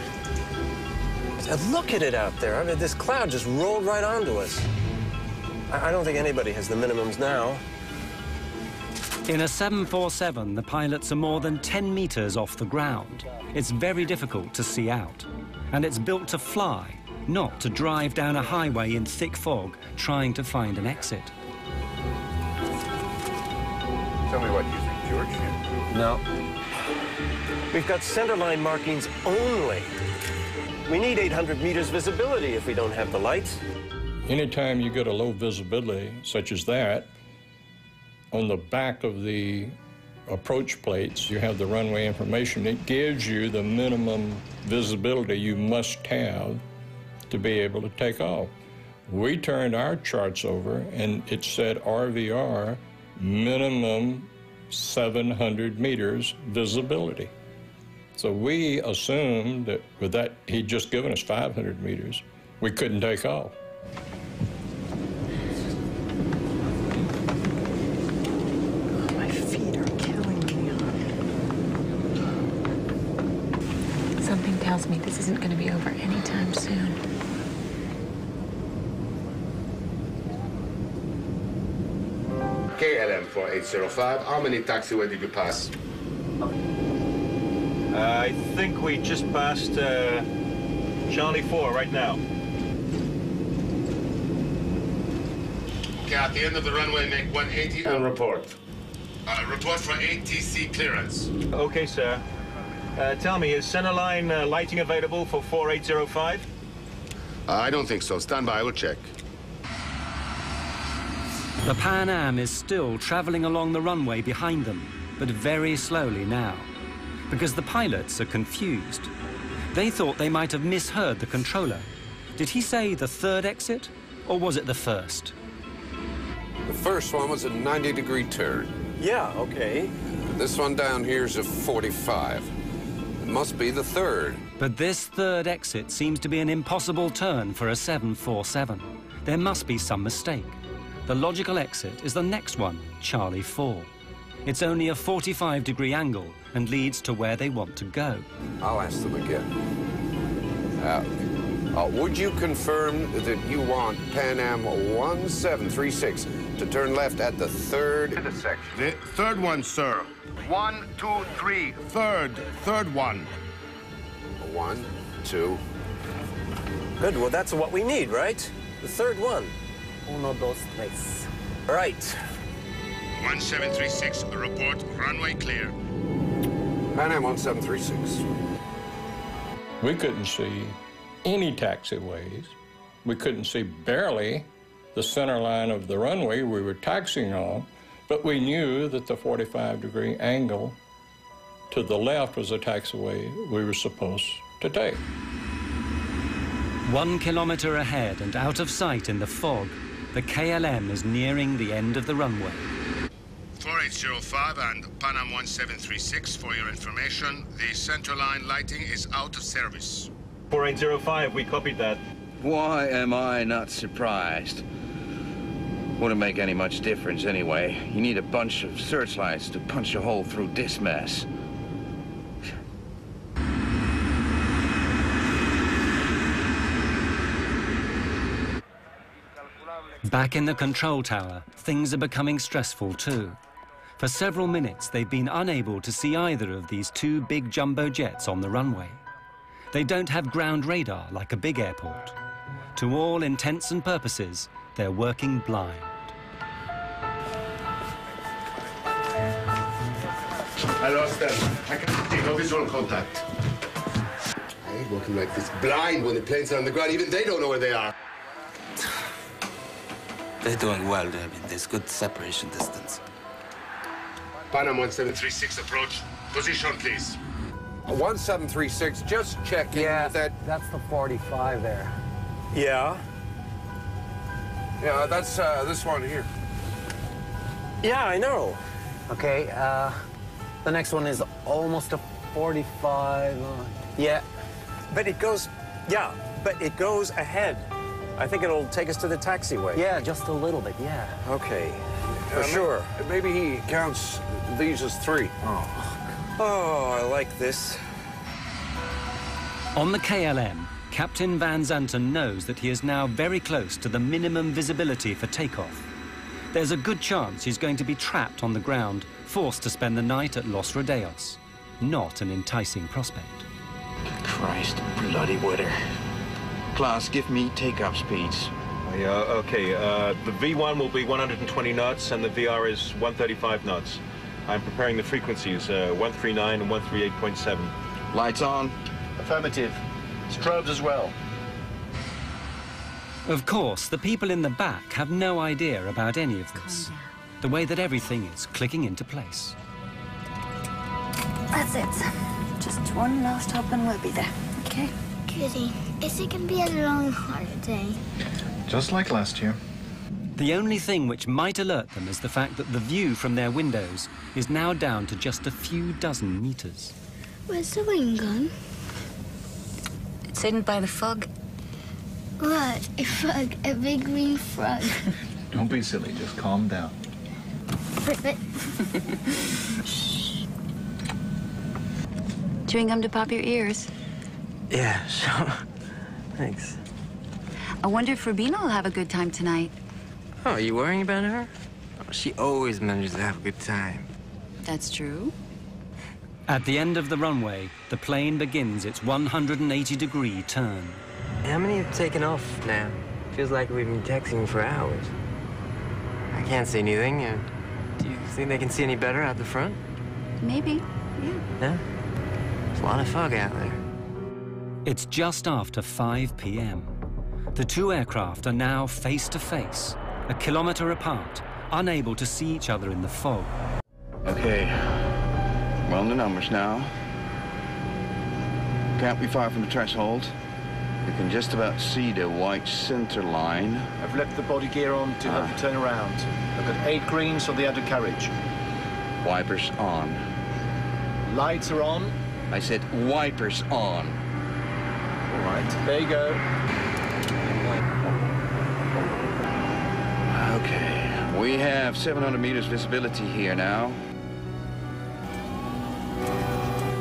Speaker 2: Look at it out there. I mean, this cloud just rolled right onto us. I don't think anybody has the minimums now.
Speaker 1: In a 747, the pilots are more than 10 meters off the ground. It's very difficult to see out. And it's built to fly, not to drive down a highway in thick fog trying to find an exit.
Speaker 3: Tell me what you think, George.
Speaker 2: No. We've got centerline markings only. We need 800 meters visibility if we don't have the lights.
Speaker 8: Anytime you get a low visibility, such as that, on the back of the approach plates, you have the runway information. It gives you the minimum visibility you must have to be able to take off. We turned our charts over, and it said RVR, minimum 700 meters visibility. So we assumed that with that, he'd just given us 500 meters. We couldn't take off.
Speaker 4: My feet are killing me.
Speaker 13: Something tells me this isn't going to be over anytime soon.
Speaker 22: KLM 4805, how many taxiway did you pass?
Speaker 24: I think we just passed Charlie 4 right now.
Speaker 22: Okay, at the end of the runway, make 180 and report. Report for ATC clearance.
Speaker 24: Okay, sir. Tell me, is centerline lighting available for 4805?
Speaker 22: I don't think so. Stand by, I will check.
Speaker 1: The Pan Am is still traveling along the runway behind them, but very slowly now, because the pilots are confused. They thought they might have misheard the controller. Did he say the third exit, or was it the first?
Speaker 3: The first one was a 90-degree turn.
Speaker 2: Yeah, okay.
Speaker 3: This one down here is a 45. It must be the third.
Speaker 1: But this third exit seems to be an impossible turn for a 747. There must be some mistake. The logical exit is the next one, Charlie 4. It's only a 45-degree angle and leads to where they want to go.
Speaker 3: I'll ask them again. Would you confirm that you want Pan Am 1736 to turn left at the third intersection?
Speaker 22: The third one, sir. 1, 2, 3. Third one.
Speaker 3: 1, 2.
Speaker 2: Good, well, that's what we need, right? The third one.
Speaker 6: 1, 2, 3.
Speaker 2: Right.
Speaker 22: 1736, report runway clear.
Speaker 3: Pan Am 1736.
Speaker 8: We couldn't see any taxiways. We couldn't see barely the center line of the runway we were taxiing on. But we knew that the 45-degree angle to the left was the taxiway we were supposed to take.
Speaker 1: 1 kilometer ahead and out of sight in the fog, the KLM is nearing the end of the runway.
Speaker 22: 4805 and Pan Am 1736, for your information, the centerline lighting is out of service.
Speaker 24: 4805, we copied that.
Speaker 14: Why am I not surprised? Wouldn't make any much difference anyway. You need a bunch of searchlights to punch a hole through this mess.
Speaker 1: Back in the control tower, things are becoming stressful too. For several minutes, they've been unable to see either of these two big jumbo jets on the runway. They don't have ground radar like a big airport. To all intents and purposes, they're working blind.
Speaker 23: I lost them. I can't see no visual contact. I hate walking like this blind when the planes are on the ground. Even they don't know where they are.
Speaker 7: They're doing well, Durbin. There's good separation distance.
Speaker 23: Pan Am 1736 approach. Position, please.
Speaker 3: 1736, just checking that...
Speaker 6: That's the 45 there.
Speaker 23: Yeah?
Speaker 3: Yeah, that's this one here.
Speaker 6: Yeah, I know. Okay, the next one is almost a 45. Yeah, but it goes... Yeah, but it goes ahead. I think it'll take us to the taxiway. Yeah, just a little bit, yeah. Okay, for sure.
Speaker 3: Maybe he counts these as 3.
Speaker 6: Oh, I like this.
Speaker 1: On the KLM, Captain Van Zanten knows that he is now very close to the minimum visibility for takeoff. There's a good chance he's going to be trapped on the ground, forced to spend the night at Los Rodeos. Not an enticing prospect.
Speaker 14: Christ, bloody weather. Klaus, give me takeoff speeds.
Speaker 24: Yeah, okay. The V1 will be 120 knots and the VR is 135 knots. I'm preparing the frequencies, 139 and 138.7.
Speaker 14: Lights on.
Speaker 6: Affirmative. Strobes as well.
Speaker 1: Of course, the people in the back have no idea about any of this. The way that everything is clicking into place.
Speaker 9: That's it. Just one last hop and we'll be there, okay?
Speaker 10: Goody. Is it going to be a long holiday?
Speaker 12: Just like last year.
Speaker 1: The only thing which might alert them is the fact that the view from their windows is now down to just a few dozen meters.
Speaker 10: Where's the wing gone?
Speaker 9: It's hidden by the fog.
Speaker 10: What? A frog? A big green frog?
Speaker 12: Don't be silly, just calm down.
Speaker 9: Chewing gum to pop your ears.
Speaker 6: Yeah, sure. Thanks.
Speaker 9: I wonder if Rubina will have a good time tonight.
Speaker 7: Oh, are you worrying about her? Oh, she always manages to have a good time.
Speaker 9: That's true.
Speaker 1: At the end of the runway, the plane begins its 180-degree turn.
Speaker 7: How many have taken off now? Feels like we've been taxiing for hours. I can't see anything. Do you think they can see any better out the front?
Speaker 9: Maybe, yeah.
Speaker 7: Yeah? There's a lot of fog out there.
Speaker 1: It's just after 5 p.m. The two aircraft are now face to face, a kilometer apart, unable to see each other in the fog.
Speaker 14: Okay, we're on the numbers now. Can't be far from the threshold. We can just about see the white center line.
Speaker 6: I've left the body gear on to have you turn around. I've got 8 greens on the undercarriage.
Speaker 14: Wipers on.
Speaker 6: Lights are on.
Speaker 14: I said wipers on.
Speaker 6: All right, there you go.
Speaker 14: Okay, we have 700 meters visibility here now.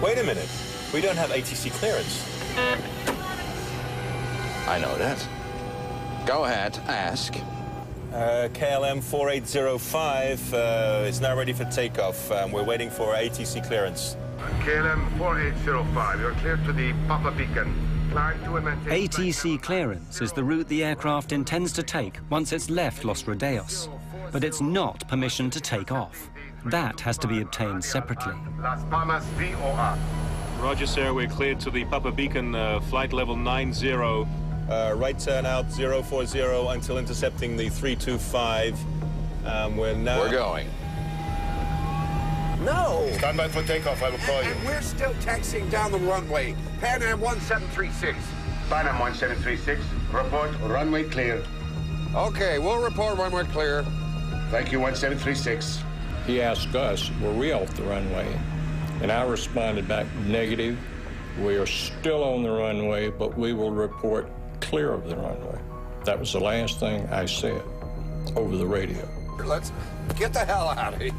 Speaker 24: Wait a minute. We don't have ATC clearance.
Speaker 14: I know that. Go ahead, ask.
Speaker 24: KLM 4805 is now ready for takeoff. We're waiting for ATC clearance.
Speaker 22: KLM 4805, you're clear to the Papa Beacon. Climb to and maintain...
Speaker 1: ATC clearance is the route the aircraft intends to take once it's left Los Rodeos. But it's not permission to take off. That has to be obtained separately.
Speaker 22: Las Palmas VOR.
Speaker 24: Roger, sir. We're cleared to the Papa Beacon, flight level 90. Right turn out 040 until intercepting the 325. We're
Speaker 14: going.
Speaker 23: No! Stand by for takeoff. I will call you.
Speaker 3: And we're still taxiing down the runway. Pan Am 1736.
Speaker 23: Pan Am 1736. Report runway clear.
Speaker 3: Okay, we'll report when we're clear.
Speaker 23: Thank you, 1736.
Speaker 8: He asked us, were we off the runway? And I responded back, negative. We are still on the runway, but we will report clear of the runway. That was the last thing I said over the radio.
Speaker 3: Let's get the hell out of here.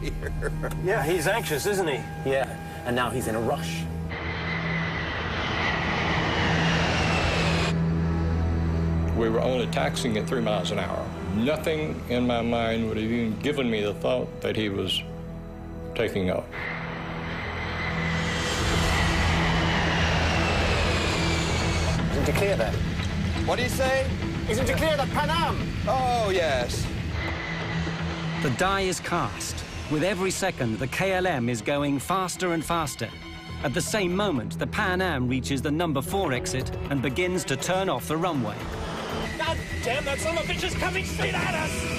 Speaker 6: Yeah, he's anxious, isn't he? Yeah, and now he's in a rush.
Speaker 8: We were only taxiing at 3 miles an hour. Nothing in my mind would have even given me the thought that he was taking off.
Speaker 6: Isn't it clear then?
Speaker 14: What do you say?
Speaker 6: Isn't it clear that Pan Am?
Speaker 14: Oh, yes.
Speaker 1: The die is cast. With every second, the KLM is going faster and faster. At the same moment, the Pan Am reaches the number 4 exit and begins to turn off the runway.
Speaker 15: God damn, that son of a bitch is coming straight at us!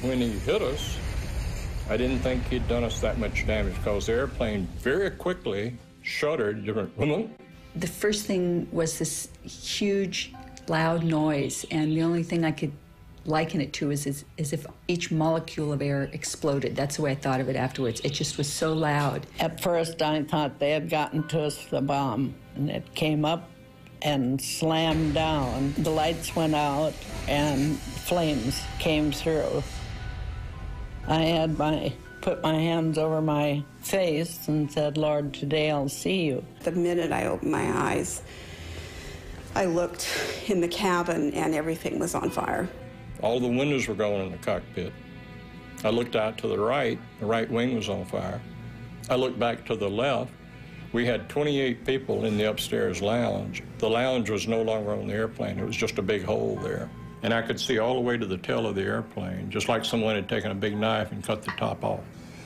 Speaker 8: When he hit us, I didn't think he'd done us that much damage because the airplane very quickly shuddered.
Speaker 11: The first thing was this huge, loud noise, and the only thing I could liken it to is if each molecule of air exploded. That's the way I thought of it afterwards. It just was so loud.
Speaker 16: At first, I thought they had gotten to us with a bomb, and it came up and slammed down. The lights went out, and flames came through. I had put my hands over my face and said, Lord, today I'll see you.
Speaker 17: The minute I opened my eyes, I looked in the cabin and everything was on fire.
Speaker 8: All the windows were going in the cockpit. I looked out to the right wing was on fire. I looked back to the left. We had 28 people in the upstairs lounge. The lounge was no longer on the airplane. It was just a big hole there. And I could see all the way to the tail of the airplane, just like someone had taken a big knife and cut the top off.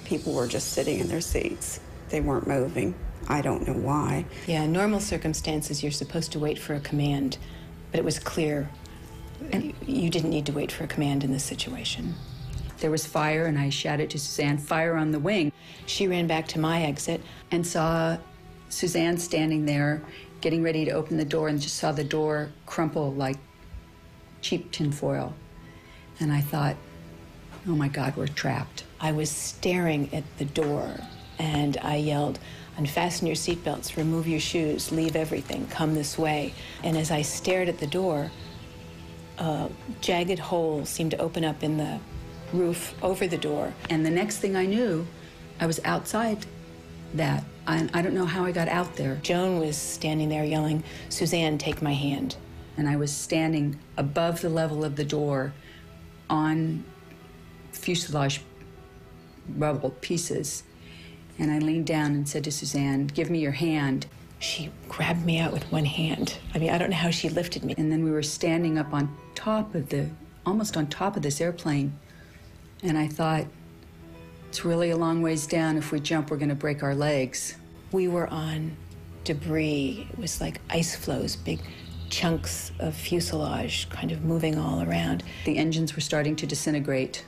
Speaker 17: People were just sitting in their seats. They weren't moving. I don't know why.
Speaker 11: Yeah, in normal circumstances, you're supposed to wait for a command, but it was clear you didn't need to wait for a command in this situation. There was fire, and I shouted to Suzanne, fire on the wing. She ran back to my exit and saw Suzanne standing there, getting ready to open the door, and just saw the door crumple like cheap tinfoil. And I thought, oh my God, we're trapped. I was staring at the door, and I yelled, unfasten your seatbelts, remove your shoes, leave everything, come this way. And as I stared at the door, a jagged hole seemed to open up in the roof over the door. And the next thing I knew, I was outside that. I don't know how I got out there. Joan was standing there yelling, Suzanne, take my hand. And I was standing above the level of the door on fuselage rubble pieces. And I leaned down and said to Suzanne, give me your hand. She grabbed me out with one hand. I mean, I don't know how she lifted me. And then we were standing up on top of almost on top of this airplane. And I thought, it's really a long ways down. If we jump, we're gonna break our legs. We were on debris. It was like ice floes, big chunks of fuselage kind of moving all around. The engines were starting to disintegrate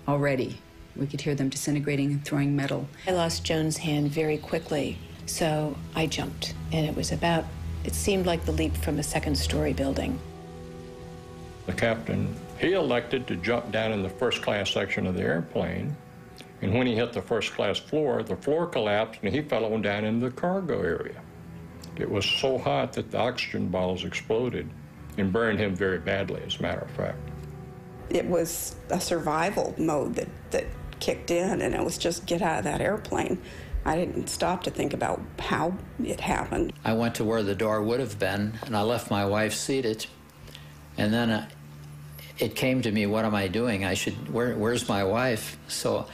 Speaker 11: already. We could hear them disintegrating and throwing metal. I lost Joan's hand very quickly, so I jumped. And it seemed like the leap from a second-story building.
Speaker 8: The captain, he elected to jump down in the first-class section of the airplane. And when he hit the first-class floor, the floor collapsed and he fell on down into the cargo area. It was so hot that the oxygen bottles exploded and burned him very badly, as a matter of fact.
Speaker 17: It was a survival mode that kicked in, and it was just get out of that airplane. I didn't stop to think about how it happened.
Speaker 21: I went to where the door would have been, and I left my wife seated. And then it came to me, what am I doing? Where's my wife? So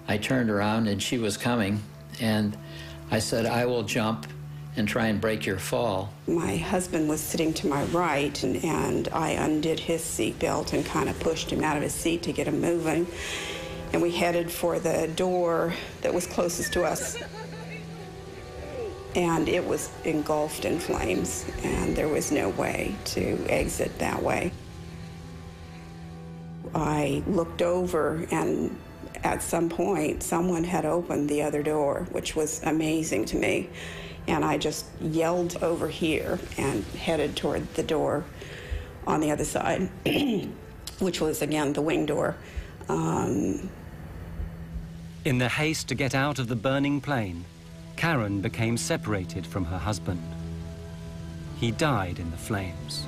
Speaker 21: I turned around, and she was coming. And I said, I will jump and try and break your fall.
Speaker 17: My husband was sitting to my right, and I undid his seatbelt and kind of pushed him out of his seat to get him moving. And we headed for the door that was closest to us. And it was engulfed in flames, and there was no way to exit that way. I looked over, and at some point, someone had opened the other door, which was amazing to me. And I just yelled over here and headed toward the door on the other side, which was, again, the wing door.
Speaker 1: In the haste to get out of the burning plane, Karen became separated from her husband. He died in the flames.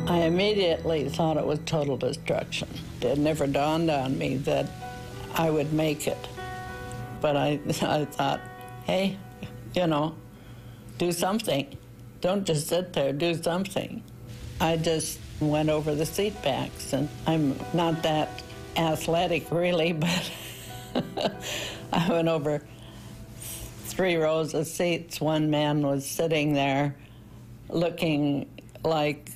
Speaker 16: I immediately thought it was total destruction. It never dawned on me that I would make it. But I thought, hey, you know, do something. Don't just sit there, do something. I just went over the seat backs, and I'm not that athletic really, but I went over 3 rows of seats. One man was sitting there looking like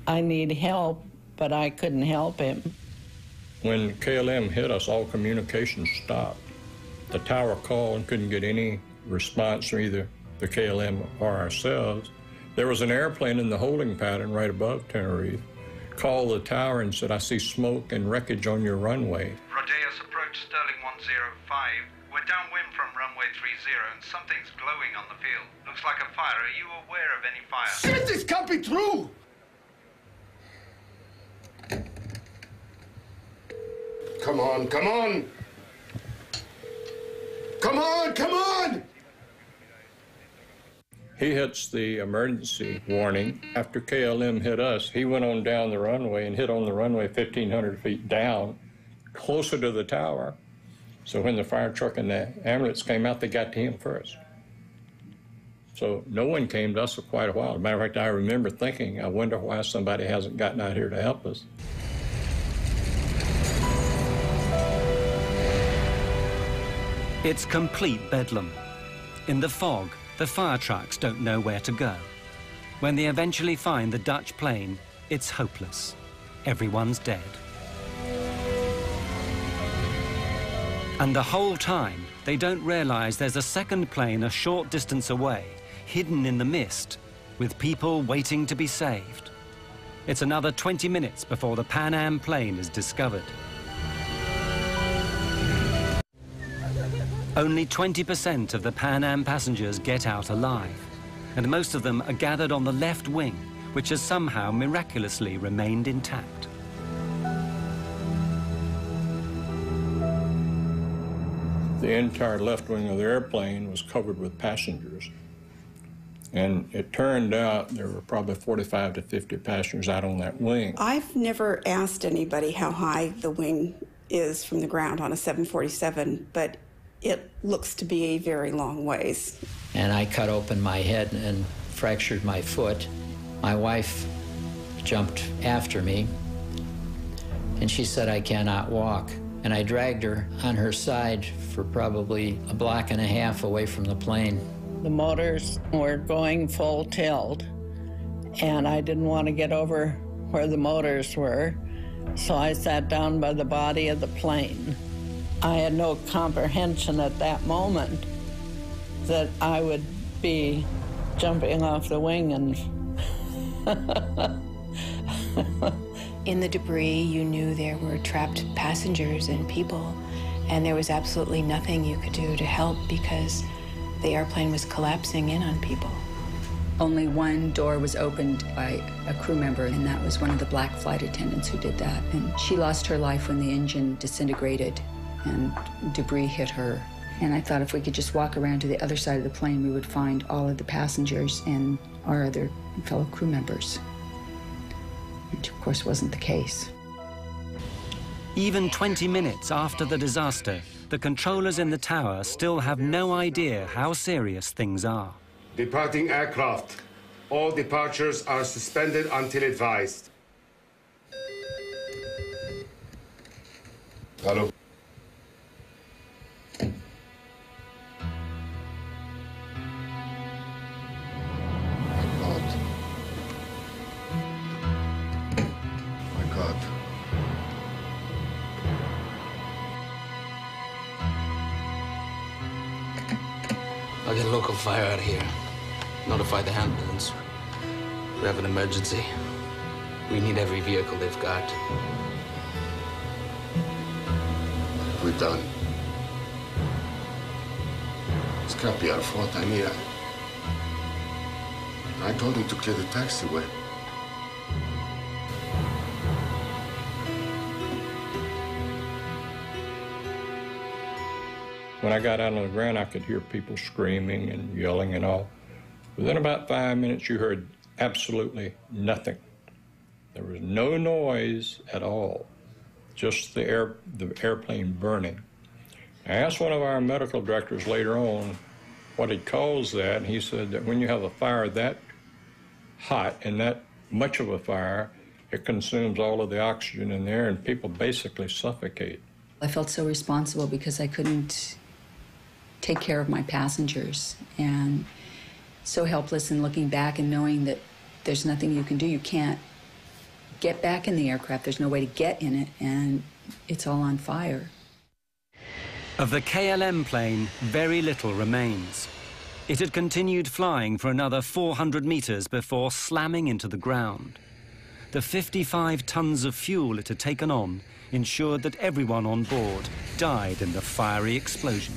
Speaker 16: I need help, but I couldn't help him.
Speaker 8: When KLM hit us, all communication stopped. The tower called and couldn't get any response from either the KLM or ourselves. There was an airplane in the holding pattern right above Tenerife. Called the tower and said, I see smoke and wreckage on your runway.
Speaker 12: Rodeos approach Sterling 105. We're downwind from runway 30 and something's glowing on the field. Looks like a fire. Are you aware of any fire?
Speaker 15: Shit, this can't be true!
Speaker 23: Come on, come on! Come on, come on!
Speaker 8: He hits the emergency warning. After KLM hit us, he went on down the runway and hit on the runway 1,500 feet down, closer to the tower. So when the fire truck and the ambulance came out, they got to him first. So no one came to us for quite a while. As a matter of fact, I remember thinking, I wonder why somebody hasn't gotten out here to help us.
Speaker 1: It's complete bedlam. In the fog, the fire trucks don't know where to go. When they eventually find the Dutch plane, it's hopeless. Everyone's dead. And the whole time, they don't realize there's a second plane a short distance away, hidden in the mist, with people waiting to be saved. It's another 20 minutes before the Pan Am plane is discovered. Only 20% of the Pan Am passengers get out alive, and most of them are gathered on the left wing, which has somehow miraculously remained intact.
Speaker 8: The entire left wing of the airplane was covered with passengers. And it turned out there were probably 45 to 50 passengers out on that wing.
Speaker 17: I've never asked anybody how high the wing is from the ground on a 747, but it looks to be a very long ways.
Speaker 21: And I cut open my head and fractured my foot. My wife jumped after me, and she said, I cannot walk. And I dragged her on her side for probably a block and a half away from the plane.
Speaker 16: The motors were going full tilt, and I didn't want to get over where the motors were, so I sat down by the body of the plane. I had no comprehension at that moment that I would be jumping off the wing and...
Speaker 11: In the debris, you knew there were trapped passengers and people, and there was absolutely nothing you could do to help because the airplane was collapsing in on people.
Speaker 5: Only one door was opened by a crew member, and that was one of the black flight attendants who did that. And she lost her life when the engine disintegrated and debris hit her. And I thought if we could just walk around to the other side of the plane, we would find all of the passengers and our other fellow crew members, which of course wasn't the case.
Speaker 1: Even 20 minutes after the disaster, the controllers in the tower still have no idea how serious things are.
Speaker 23: Departing aircraft. All departures are suspended until advised. Hello. My God.
Speaker 4: I'll get local fire out of here. Notify the ambulance. We have an emergency. We need every vehicle they've got.
Speaker 23: What have we done? This can't be our fault. I told him to clear the taxiway.
Speaker 8: When I got out on the ground, I could hear people screaming and yelling and all. Within about 5 minutes, you heard absolutely nothing. There was no noise at all, just the airplane burning. I asked one of our medical directors later on what he calls that, and he said that when you have a fire that hot and that much of a fire, it consumes all of the oxygen in there, and people basically suffocate.
Speaker 5: I felt so responsible because I couldn't take care of my passengers, and so helpless in looking back and knowing that there's nothing you can do. You can't get back in the aircraft. There's no way to get in it, and it's all on fire.
Speaker 1: Of the KLM plane, very little remains. It had continued flying for another 400 meters before slamming into the ground. The 55 tons of fuel it had taken on ensured that everyone on board died in the fiery explosion.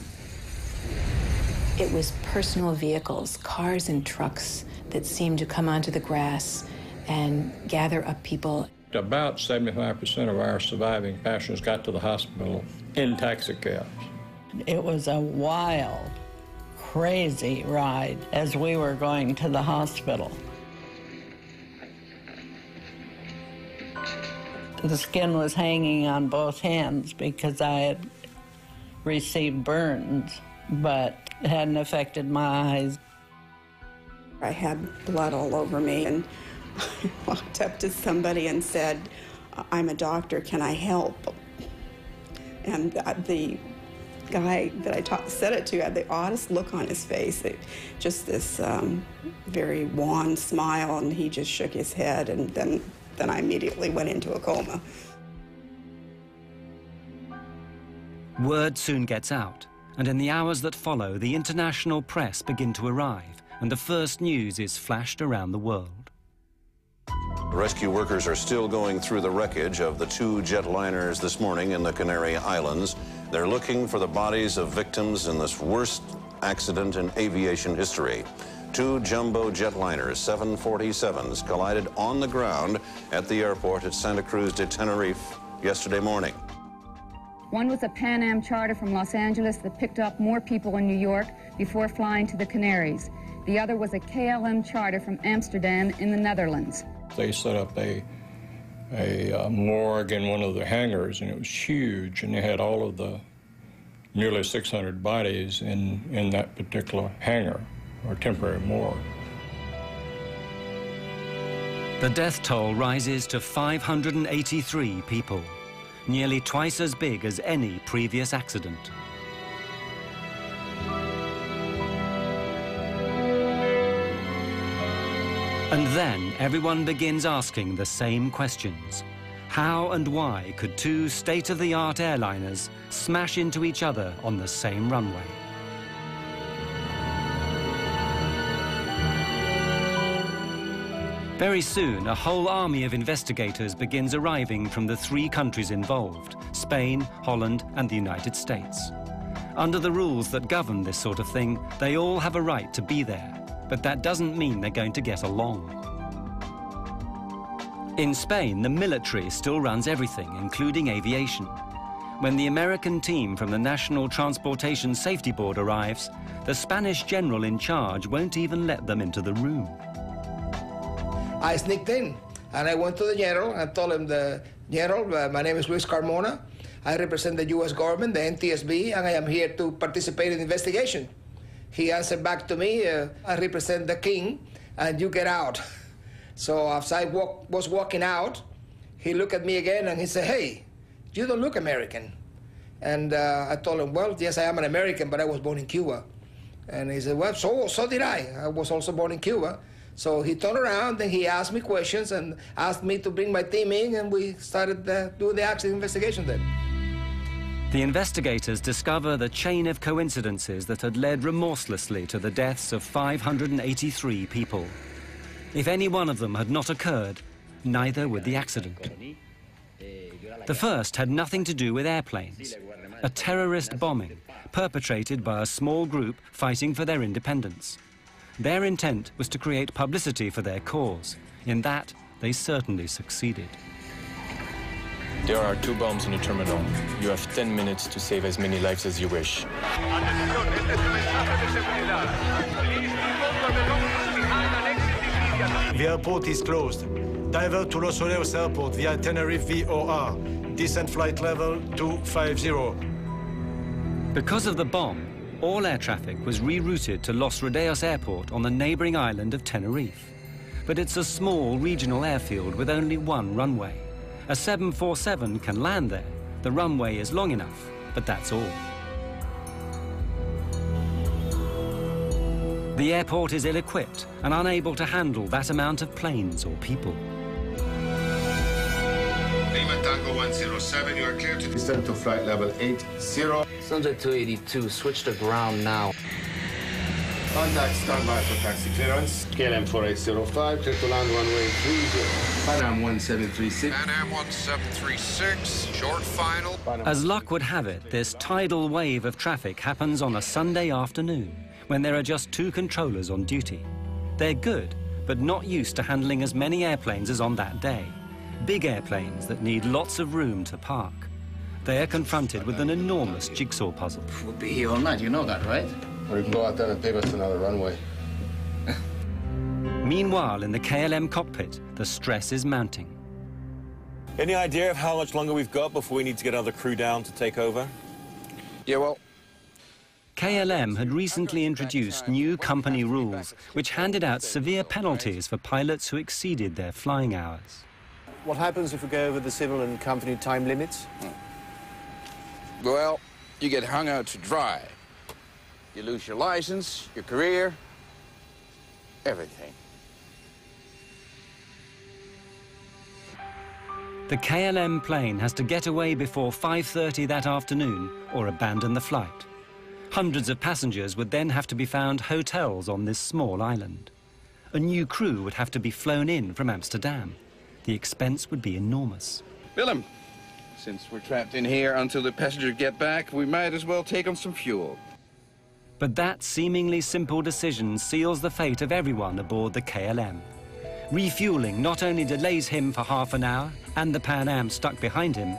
Speaker 11: It was personal vehicles, cars and trucks that seemed to come onto the grass and gather up people.
Speaker 8: About 75% of our surviving passengers got to the hospital in taxicabs.
Speaker 16: It was a wild, crazy ride as we were going to the hospital. The skin was hanging on both hands because I had received burns, but it hadn't affected my eyes.
Speaker 17: I had blood all over me, and I walked up to somebody and said, "I'm a doctor, can I help?" And the guy that I said it to had the oddest look on his face, just this very wan smile, and he just shook his head, and then I immediately went into a coma.
Speaker 1: Word soon gets out, and in the hours that follow, the international press begin to arrive, and the first news is flashed around the world.
Speaker 18: Rescue workers are still going through the wreckage of the two jetliners this morning in the Canary Islands. They're looking for the bodies of victims in this worst accident in aviation history. Two jumbo jetliners, 747s, collided on the ground at the airport at Santa Cruz de Tenerife yesterday morning.
Speaker 19: One was a Pan Am charter from Los Angeles that picked up more people in New York before flying to the Canaries. The other was a KLM charter from Amsterdam in the Netherlands.
Speaker 8: They set up a morgue in one of the hangars, and it was huge, and they had all of the nearly 600 bodies in that particular hangar, or temporary morgue.
Speaker 1: The death toll rises to 583 people, nearly twice as big as any previous accident. And then everyone begins asking the same questions. How and why could two state-of-the-art airliners smash into each other on the same runway? Very soon, a whole army of investigators begins arriving from the three countries involved, Spain, Holland, and the United States. Under the rules that govern this sort of thing, they all have a right to be there, but that doesn't mean they're going to get along. In Spain, the military still runs everything, including aviation. When the American team from the National Transportation Safety Board arrives, the Spanish general in charge won't even let them into the room.
Speaker 20: I sneaked in, and I went to the general and told him, "The general, my name is Luis Carmona. I represent the U.S. government, the NTSB, and I am here to participate in the investigation." He answered back to me, "I represent the king, and you get out." So as I was walking out, he looked at me again and he said, "Hey, you don't look American." And I told him, well, yes, I am an American, but I was born in Cuba. And he said, well, so did I. I was also born in Cuba. So he turned around and he asked me questions and asked me to bring my team in, and we started doing the accident investigation then.
Speaker 1: The investigators discover the chain of coincidences that had led remorselessly to the deaths of 583 people. If any one of them had not occurred, neither would the accident. The first had nothing to do with airplanes. A terrorist bombing perpetrated by a small group fighting for their independence. Their intent was to create publicity for their cause. In that, they certainly succeeded.
Speaker 2: There are 2 bombs in the terminal. You have 10 minutes to save as many lives as you wish.
Speaker 15: The airport is closed. Divert to Los Oleos Airport via Tenerife VOR. Descent flight level 250.
Speaker 1: Because of the bomb, all air traffic was rerouted to Los Rodeos Airport on the neighboring island of Tenerife. But it's a small regional airfield with only one runway. A 747 can land there. The runway is long enough, but that's all. The airport is ill-equipped and unable to handle that amount of planes or people.
Speaker 23: Lima Tango 107, you are clear to descend to flight level 80.
Speaker 4: Sunset 282, switch to ground now.
Speaker 23: Contact standby for taxi clearance. KLM 4805, clear to land runway 30. Pan Am 1736.
Speaker 3: Pan Am 1736, short final.
Speaker 1: As luck would have it, this tidal wave of traffic happens on a Sunday afternoon when there are just 2 controllers on duty. They're good, but not used to handling as many airplanes as on that day. Big airplanes that need lots of room to park. They are confronted with an enormous jigsaw puzzle.
Speaker 4: We'll be here all night, you know that, right?
Speaker 23: Or you can go out there and pave us another runway.
Speaker 1: Meanwhile, in the KLM cockpit, the stress is mounting.
Speaker 24: Any idea of how much longer we've got before we need to get other crew down to take over?
Speaker 14: Yeah, well,
Speaker 1: KLM had recently introduced new company rules which handed out severe penalties for pilots who exceeded their flying hours.
Speaker 6: What happens if we go over the civil and company time limits?
Speaker 14: well, you get hung out to dry. You lose your license, your career, everything.
Speaker 1: The KLM plane has to get away before 5:30 that afternoon or abandon the flight. Hundreds of passengers would then have to be found hotels on this small island. A new crew would have to be flown in from Amsterdam. The expense would be enormous.
Speaker 14: Willem, since we're trapped in here until the passengers get back, we might as well take on some fuel.
Speaker 1: But that seemingly simple decision seals the fate of everyone aboard the KLM. Refueling not only delays him for half an hour and the Pan Am stuck behind him,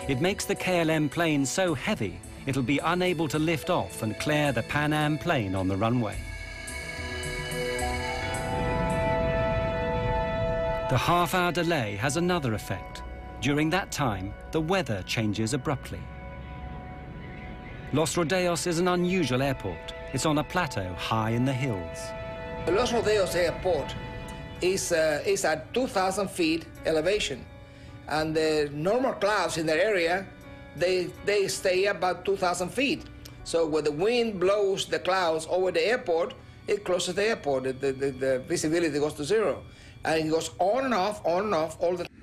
Speaker 1: it makes the KLM plane so heavy it'll be unable to lift off and clear the Pan Am plane on the runway. The half-hour delay has another effect. During that time, the weather changes abruptly. Los Rodeos is an unusual airport. It's on a plateau high in the hills.
Speaker 20: The Los Rodeos Airport is at 2,000 feet elevation, and the normal clouds in that area, they stay about 2,000 feet. So when the wind blows the clouds over the airport, it closes the airport. The visibility goes to zero, and it goes on and off all the time.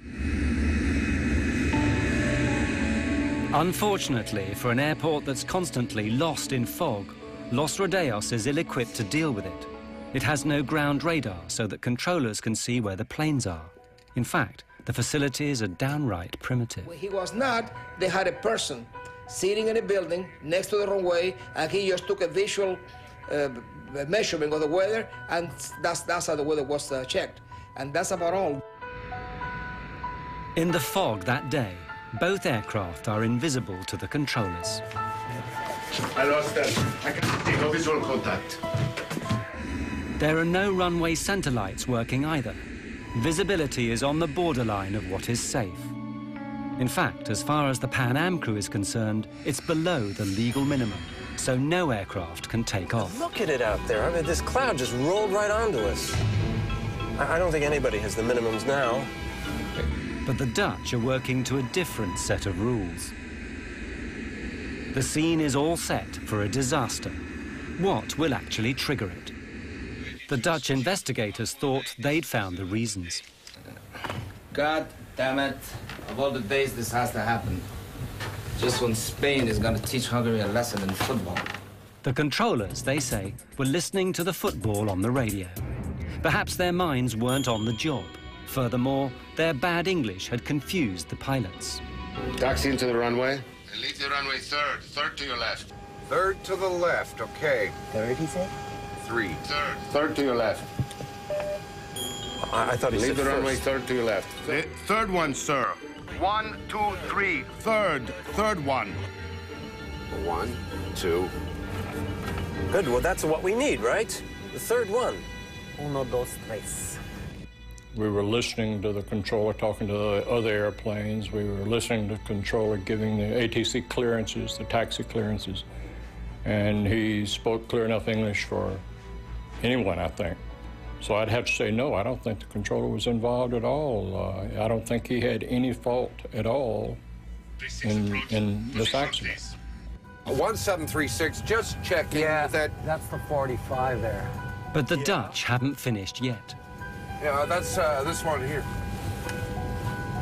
Speaker 1: Unfortunately, for an airport that's constantly lost in fog, Los Rodeos is ill-equipped to deal with it. It has no ground radar so that controllers can see where the planes are. In fact, the facilities are downright primitive.
Speaker 20: When he was not, they had a person sitting in a building next to the runway, and he just took a visual measurement of the weather, and that's how the weather was checked. And that's about all.
Speaker 1: In the fog that day, both aircraft are invisible to the controllers.
Speaker 23: I lost them. I can't see no visual contact.
Speaker 1: There are no runway center lights working either. Visibility is on the borderline of what is safe. In fact, as far as the Pan Am crew is concerned, it's below the legal minimum, so no aircraft can take off.
Speaker 6: Look at it out there. I mean, this cloud just rolled right onto us. I don't think anybody has the minimums now.
Speaker 1: But the Dutch are working to a different set of rules. The scene is all set for a disaster. What will actually trigger it? The Dutch investigators thought they'd found the reasons.
Speaker 4: God damn it. Of all the days this has to happen. Just when Spain is going to teach Hungary a lesson in football.
Speaker 1: The controllers, they say, were listening to the football on the radio. Perhaps their minds weren't on the job. Furthermore, their bad English had confused the pilots.
Speaker 23: Taxi into the runway. And leave the runway third. Third to your left.
Speaker 3: Third to the left, okay.
Speaker 6: Third, he said?
Speaker 3: 3.
Speaker 23: Third. Third to your left.
Speaker 6: I thought he said
Speaker 23: leave the
Speaker 6: first.
Speaker 23: runway third to your left. Third one, sir. 1, 2, 3. Third. Third one.
Speaker 3: 1, 2.
Speaker 6: Good, well, that's what we need, right? The third one. 1, 2, 3.
Speaker 8: We were listening to the controller talking to the other airplanes. We were listening to the controller giving the ATC clearances, the taxi clearances. And he spoke clear enough English for anyone, I think. So I'd have to say no, I don't think the controller was involved at all. I don't think he had any fault at all in this accident.
Speaker 3: 1736, just checking that...
Speaker 6: That's the 45 there.
Speaker 1: But the Dutch haven't finished yet.
Speaker 3: Yeah, that's this one here.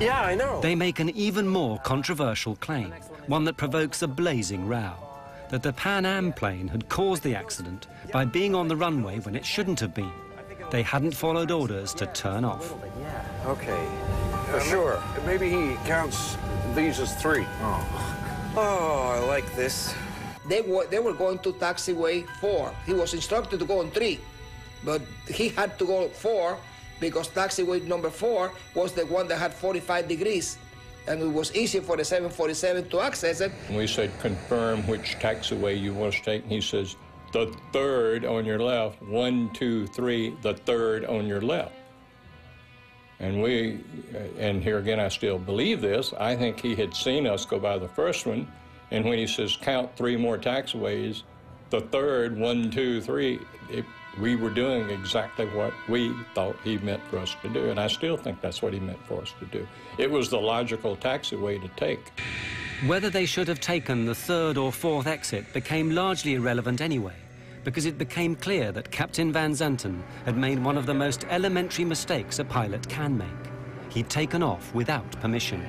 Speaker 6: Yeah, I know.
Speaker 1: They make an even more controversial claim, one that provokes a blazing row, that the Pan Am plane had caused the accident by being on the runway when it shouldn't have been. They hadn't followed orders to turn off.
Speaker 6: Yeah, okay. For sure.
Speaker 3: Maybe he counts these as 3.
Speaker 6: Oh, I like this.
Speaker 20: They were going to taxiway 4. He was instructed to go on 3, but he had to go 4 because taxiway number 4 was the one that had 45 degrees, and it was easier for the 747 to access it.
Speaker 8: We said, confirm which taxiway you want to take, and he says, the third on your left, 1, 2, 3, the third on your left. And here again, I still believe this. I think he had seen us go by the first one, and when he says count 3 more taxiways, the third, 1, 2, 3, we were doing exactly what we thought he meant for us to do, and I still think that's what he meant for us to do. It was the logical taxiway to take.
Speaker 1: Whether they should have taken the 3rd or 4th exit became largely irrelevant anyway, because it became clear that Captain Van Zanten had made one of the most elementary mistakes a pilot can make. He'd taken off without permission.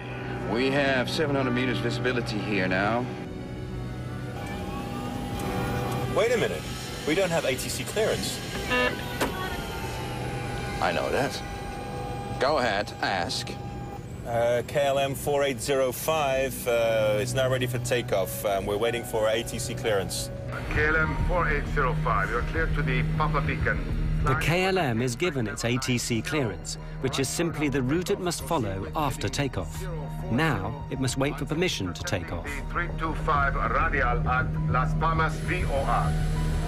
Speaker 14: We have 700 meters visibility here now.
Speaker 24: Wait a minute. We don't have ATC clearance.
Speaker 14: I know that. Go ahead, ask.
Speaker 24: KLM 4805 is now ready for takeoff. We're waiting for ATC clearance.
Speaker 23: KLM 4805, you're clear to the Papa Beacon.
Speaker 1: The KLM is given its ATC clearance, which is simply the route it must follow after takeoff. Now, it must wait for permission to take off.
Speaker 23: 325 radial at Las Palmas VOR.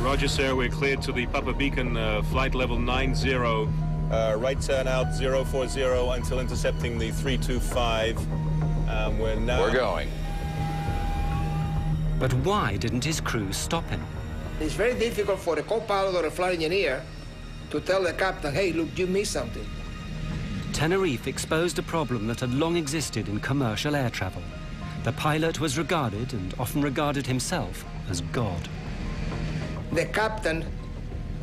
Speaker 7: Roger, sir. We're cleared to the Papa Beacon, flight level 90.
Speaker 24: Right turn out 040 until intercepting the 325. We're
Speaker 14: going.
Speaker 1: But why didn't his crew stop him?
Speaker 20: It's very difficult for a co-pilot or a flight engineer to tell the captain, hey, look, you missed something.
Speaker 1: Tenerife exposed a problem that had long existed in commercial air travel. The pilot was regarded, and often regarded himself, as God.
Speaker 20: The captain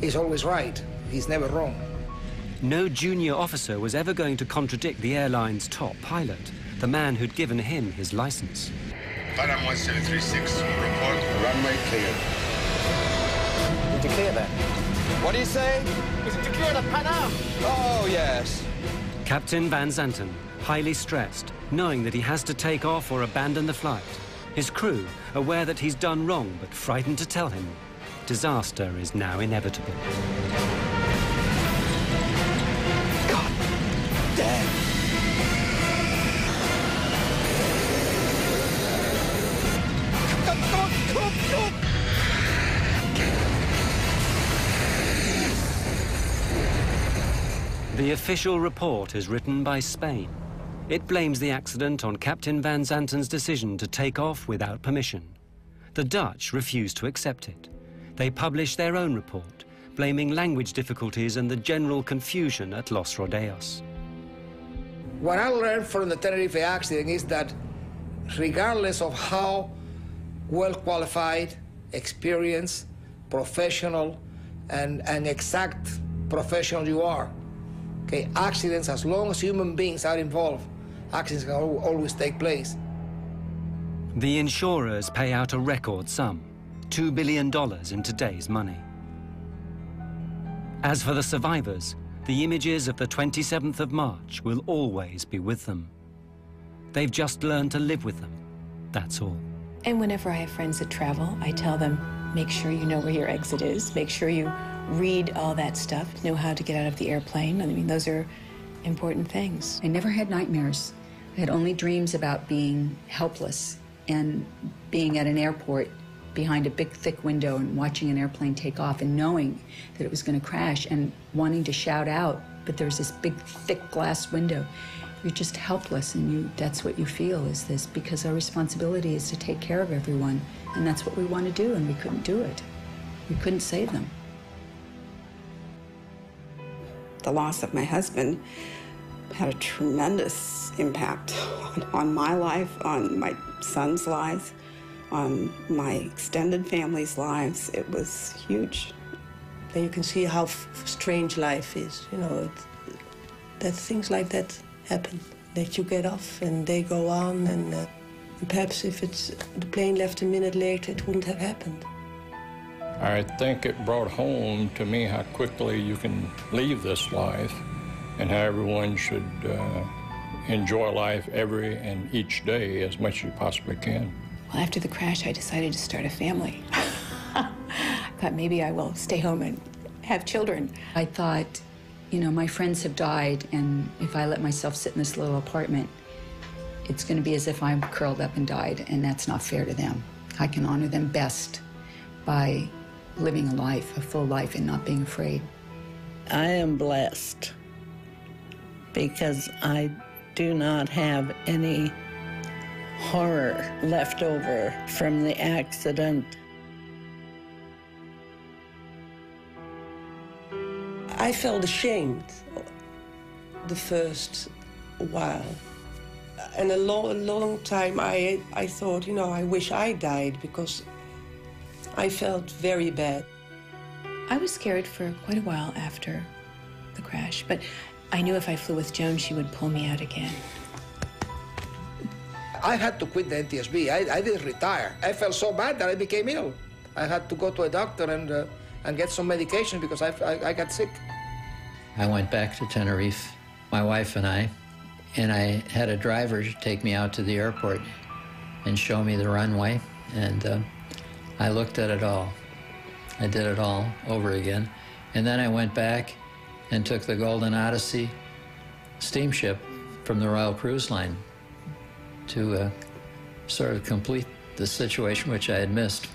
Speaker 20: is always right. He's never wrong.
Speaker 1: No junior officer was ever going to contradict the airline's top pilot, the man who'd given him his license.
Speaker 23: Panam 1736, report runway cleared.
Speaker 6: Did you clear that?
Speaker 14: What do you say?
Speaker 6: Is it to clear the Panam?
Speaker 14: Oh, yes.
Speaker 1: Captain Van Zanten, highly stressed, knowing that he has to take off or abandon the flight. His crew, aware that he's done wrong but frightened to tell him. Disaster is now inevitable.
Speaker 14: God damn. Come on.
Speaker 1: The official report is written by Spain. It blames the accident on Captain Van Zanten's decision to take off without permission. The Dutch refuse to accept it. They publish their own report, blaming language difficulties and the general confusion at Los Rodeos.
Speaker 20: What I learned from the Tenerife accident is that regardless of how well-qualified, experienced, professional, and exact professional you are. Okay, accidents, as long as human beings are involved, accidents can always take place.
Speaker 1: The insurers pay out a record sum, $2 billion in today's money. As for the survivors, the images of the 27th of March will always be with them. They've just learned to live with them, that's all.
Speaker 11: And whenever I have friends that travel, I tell them, make sure you know where your exit is, make sure you read all that stuff, know how to get out of the airplane. I mean, those are important things.
Speaker 5: I never had nightmares. I had only dreams about being helpless and being at an airport behind a big, thick window and watching an airplane take off and knowing that it was going to crash and wanting to shout out, but there's this big, thick glass window. You're just helpless, and that's what you feel, is this, because our responsibility is to take care of everyone, and that's what we want to do, and we couldn't do it. We couldn't save them.
Speaker 17: The loss of my husband had a tremendous impact on my life, on my son's lives, on my extended family's lives. It was huge.
Speaker 9: And you can see how strange life is, you know, that things like that happen, that you get off and they go on, and perhaps if the plane left a minute later, it wouldn't have happened.
Speaker 8: I think it brought home to me how quickly you can leave this life and how everyone should enjoy life every and each day as much as you possibly can.
Speaker 11: Well, after the crash, I decided to start a family. I thought maybe I will stay home and have children.
Speaker 5: I thought, you know, my friends have died, and if I let myself sit in this little apartment, it's going to be as if I'm curled up and died, and that's not fair to them. I can honor them best by living a life, a full life, and not being afraid.
Speaker 16: I am blessed because I do not have any horror left over from the accident.
Speaker 9: I felt ashamed the first while. And a long time I thought, you know, I wish I died, because I felt very bad.
Speaker 11: I was scared for quite a while after the crash, but I knew if I flew with Joan, she would pull me out again.
Speaker 20: I had to quit the NTSB. I didn't retire. I felt so bad that I became ill. I had to go to a doctor and get some medication because I got sick.
Speaker 21: I went back to Tenerife, my wife and I had a driver take me out to the airport and show me the runway, and I looked at it all. I did it all over again. And then I went back and took the Golden Odyssey steamship from the Royal Cruise Line to sort of complete the situation which I had missed.